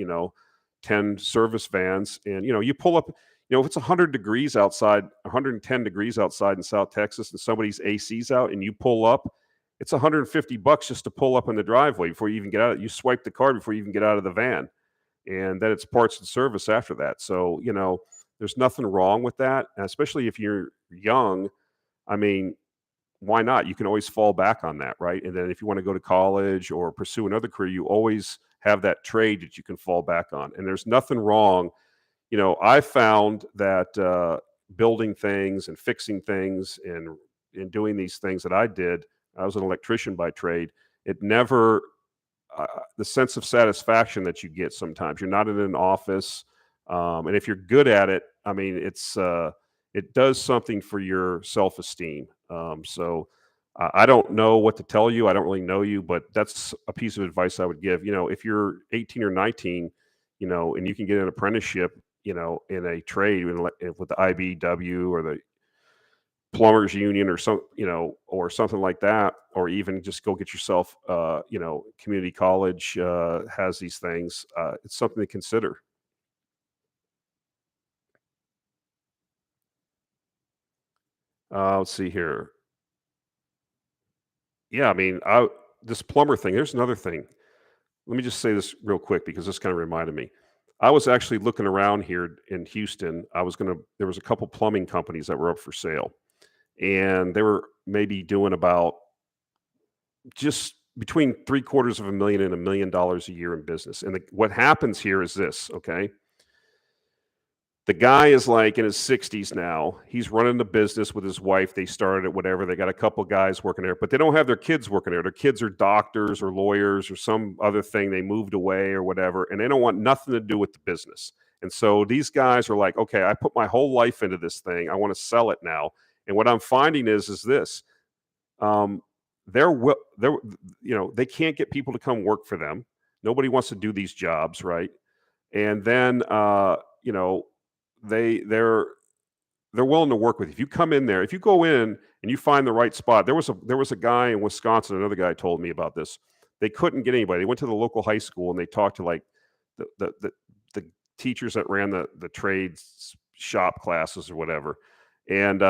10 service vans, and, you pull up, if it's 100 degrees outside, 110 degrees outside in South Texas, and somebody's AC's out, and you pull up, it's $150 just to pull up in the driveway before you even get out. You swipe the card before you even get out of the van. and then it's parts and service after that. So, there's nothing wrong with that, and especially if you're young. I mean, why not? You can always fall back on that, right? And then if you want to go to college or pursue another career, you always have that trade that you can fall back on. And there's nothing wrong. I found that building things and fixing things and doing these things that I did, I was an electrician by trade. It never, the sense of satisfaction that you get sometimes, you're not in an office. And if you're good at it, I mean, it does something for your self-esteem. So I don't know what to tell you. I don't really know you, but that's a piece of advice I would give. If you're 18 or 19, and you can get an apprenticeship, in a trade with the IBW or the plumbers union or or something like that, or even just go get yourself, community college has these things. It's something to consider. Let's see here. Yeah, I mean, this plumber thing. There's another thing. Let me just say this real quick because this kind of reminded me. I was actually looking around here in Houston. There was a couple plumbing companies that were up for sale, and they were maybe doing about just between $750,000 and $1 million a year in business. And what happens here is this, okay? The guy is like in his 60s now. He's running the business with his wife. They started it, whatever. They got a couple guys working there, but they don't have their kids working there. Their kids are doctors or lawyers or some other thing. They moved away or whatever, and they don't want nothing to do with the business. And so these guys are like, okay, I put my whole life into this thing. I want to sell it now. And what I'm finding is this. They can't get people to come work for them. Nobody wants to do these jobs, right? And then, they're willing to work with you. If you come in there, if you go in and you find the right spot, there was a guy in Wisconsin. Another guy told me about this. They couldn't get anybody. They went to the local high school and they talked to like the teachers that ran the trades shop classes or whatever, and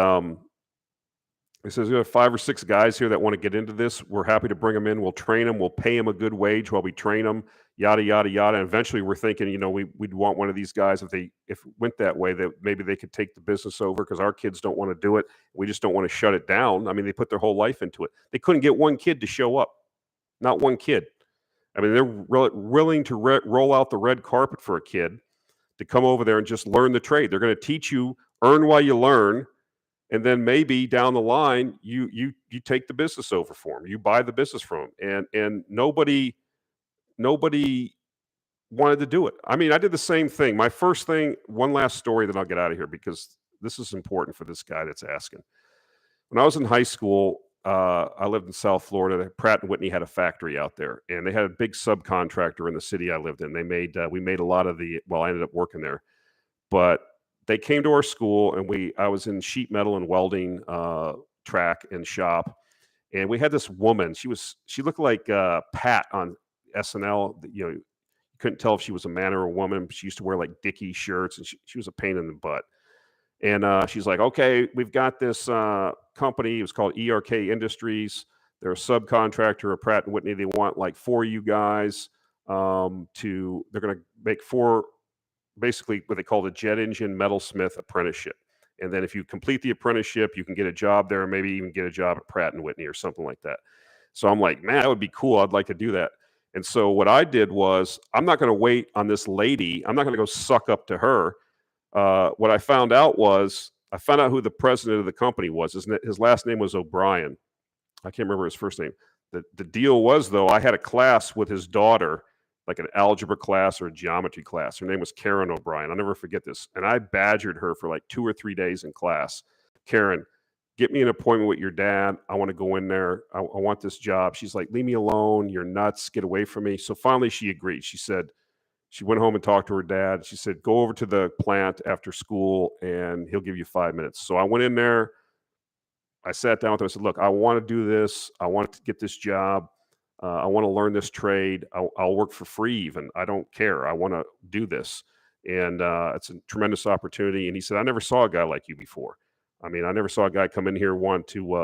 he says, we have 5 or 6 guys here that want to get into this. We're happy to bring them in. We'll train them. We'll pay them a good wage while we train them, yada, yada, yada. And eventually we're thinking, we'd want one of these guys if it went that way, that maybe they could take the business over because our kids don't want to do it. We just don't want to shut it down. I mean, they put their whole life into it. They couldn't get one kid to show up. Not one kid. I mean, they're willing to roll out the red carpet for a kid to come over there and just learn the trade. They're going to teach you, earn while you learn. And then maybe down the line, you take the business over for them. You buy the business from them, and nobody wanted to do it. I mean, I did the same thing. My first thing. One last story, then I'll get out of here because this is important for this guy that's asking. When I was in high school, I lived in South Florida. Pratt & Whitney had a factory out there, and they had a big subcontractor in the city I lived in. We made a lot of I ended up working there, but they came to our school, and I was in sheet metal and welding track and shop, and we had this woman. She looked like Pat on SNL. You couldn't tell if she was a man or a woman. She used to wear like Dickie shirts, and she was a pain in the butt. And she's like, okay, we've got this company. It was called ERK Industries. They're a subcontractor of Pratt & Whitney. They want like 4 you guys they're going to make 4, basically what they call the jet engine metalsmith apprenticeship. And then if you complete the apprenticeship, you can get a job there, and maybe even get a job at Pratt & Whitney or something like that. So I'm like, man, that would be cool. I'd like to do that. And so what I did was, I'm not going to wait on this lady. I'm not going to go suck up to her. What I found out who the president of the company was. His last name was O'Brien. I can't remember his first name. The deal was, though, I had a class with his daughter, like an algebra class or a geometry class. Her name was Karen O'Brien. I'll never forget this. And I badgered her for like 2 or 3 days in class. Karen, get me an appointment with your dad. I want to go in there. I want this job. She's like, leave me alone. You're nuts. Get away from me. So finally she agreed. She went home and talked to her dad. She said, go over to the plant after school and he'll give you 5 minutes. So I went in there. I sat down with him. I said, look, I want to do this. I want to get this job. I want to learn this trade. I'll work for free even. I don't care. I want to do this. And it's a tremendous opportunity. And he said, I never saw a guy like you before. I mean, I never saw a guy come in here want to,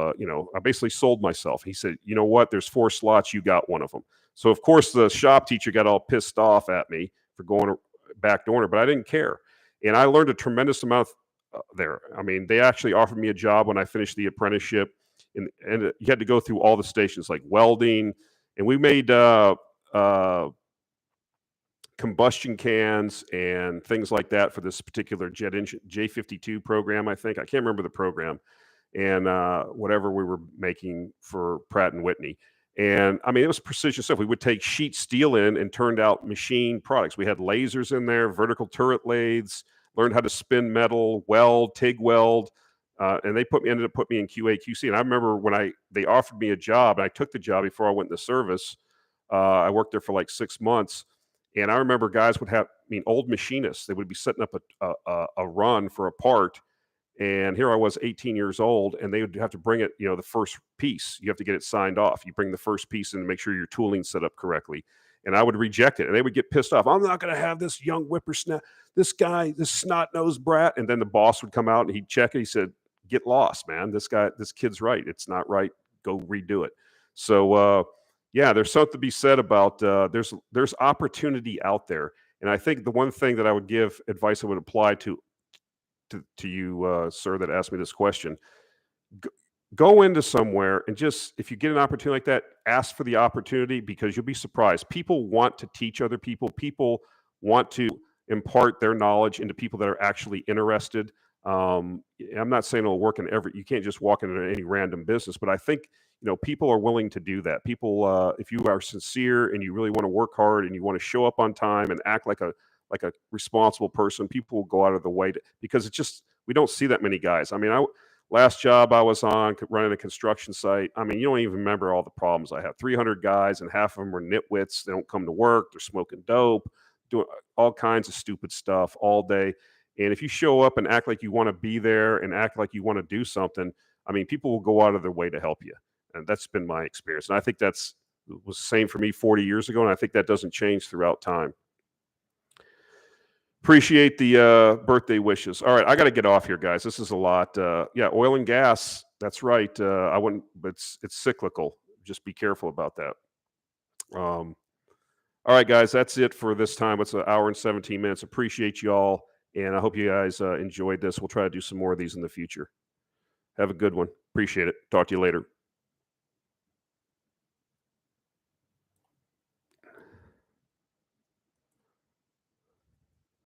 I basically sold myself. He said, you know what? There's 4 slots. You got one of them. So, of course, the shop teacher got all pissed off at me for going back door, but I didn't care. And I learned a tremendous amount there. I mean, they actually offered me a job when I finished the apprenticeship, and you had to go through all the stations like welding, and we made combustion cans and things like that for this particular jet engine J52 program. I think I can't remember the program, and whatever we were making for Pratt and Whitney. And I mean, it was precision stuff. We would take sheet steel in and turned out machine products. We had lasers in there, vertical turret lathes, learned how to spin metal, weld, TIG weld. And they ended up putting me in QA, QC. And I remember when they offered me a job, and I took the job before I went into service. I worked there for like 6 months. And I remember guys would have, old machinists, they would be setting up a run for a part. And here I was 18 years old, and they would have to bring it, the first piece. You have to get it signed off. You bring the first piece in to make sure your tooling's set up correctly. And I would reject it, and they would get pissed off. I'm not going to have this young whippersnapper, this guy, this snot-nosed brat. And then the boss would come out, and he'd check it. He said, get lost, man. This kid's right. It's not right. Go redo it. So, yeah, there's something to be said about there's opportunity out there. And I think the one thing that I would give advice that would apply to you, sir, that asked me this question, go into somewhere and just, if you get an opportunity like that, ask for the opportunity, because you'll be surprised. People want to teach other people. People want to impart their knowledge into people that are actually interested. I'm not saying it'll work you can't just walk into any random business, but I think, people are willing to do that. People, if you are sincere and you really want to work hard and you want to show up on time and act like a responsible person, people will go out of the way because it's just, we don't see that many guys. Last job I was on, running a construction site. You don't even remember all the problems I have. 300 guys, and half of them are nitwits. They don't come to work. They're smoking dope, doing all kinds of stupid stuff all day. And if you show up and act like you want to be there and act like you want to do something, people will go out of their way to help you. And that's been my experience. And I think was the same for me 40 years ago. And I think that doesn't change throughout time. Appreciate the birthday wishes. All right, I got to get off here, guys. This is a lot. Yeah, oil and gas. That's right. I wouldn't. It's cyclical. Just be careful about that. All right, guys. That's it for this time. It's an hour and 17 minutes. Appreciate you all, and I hope you guys enjoyed this. We'll try to do some more of these in the future. Have a good one. Appreciate it. Talk to you later.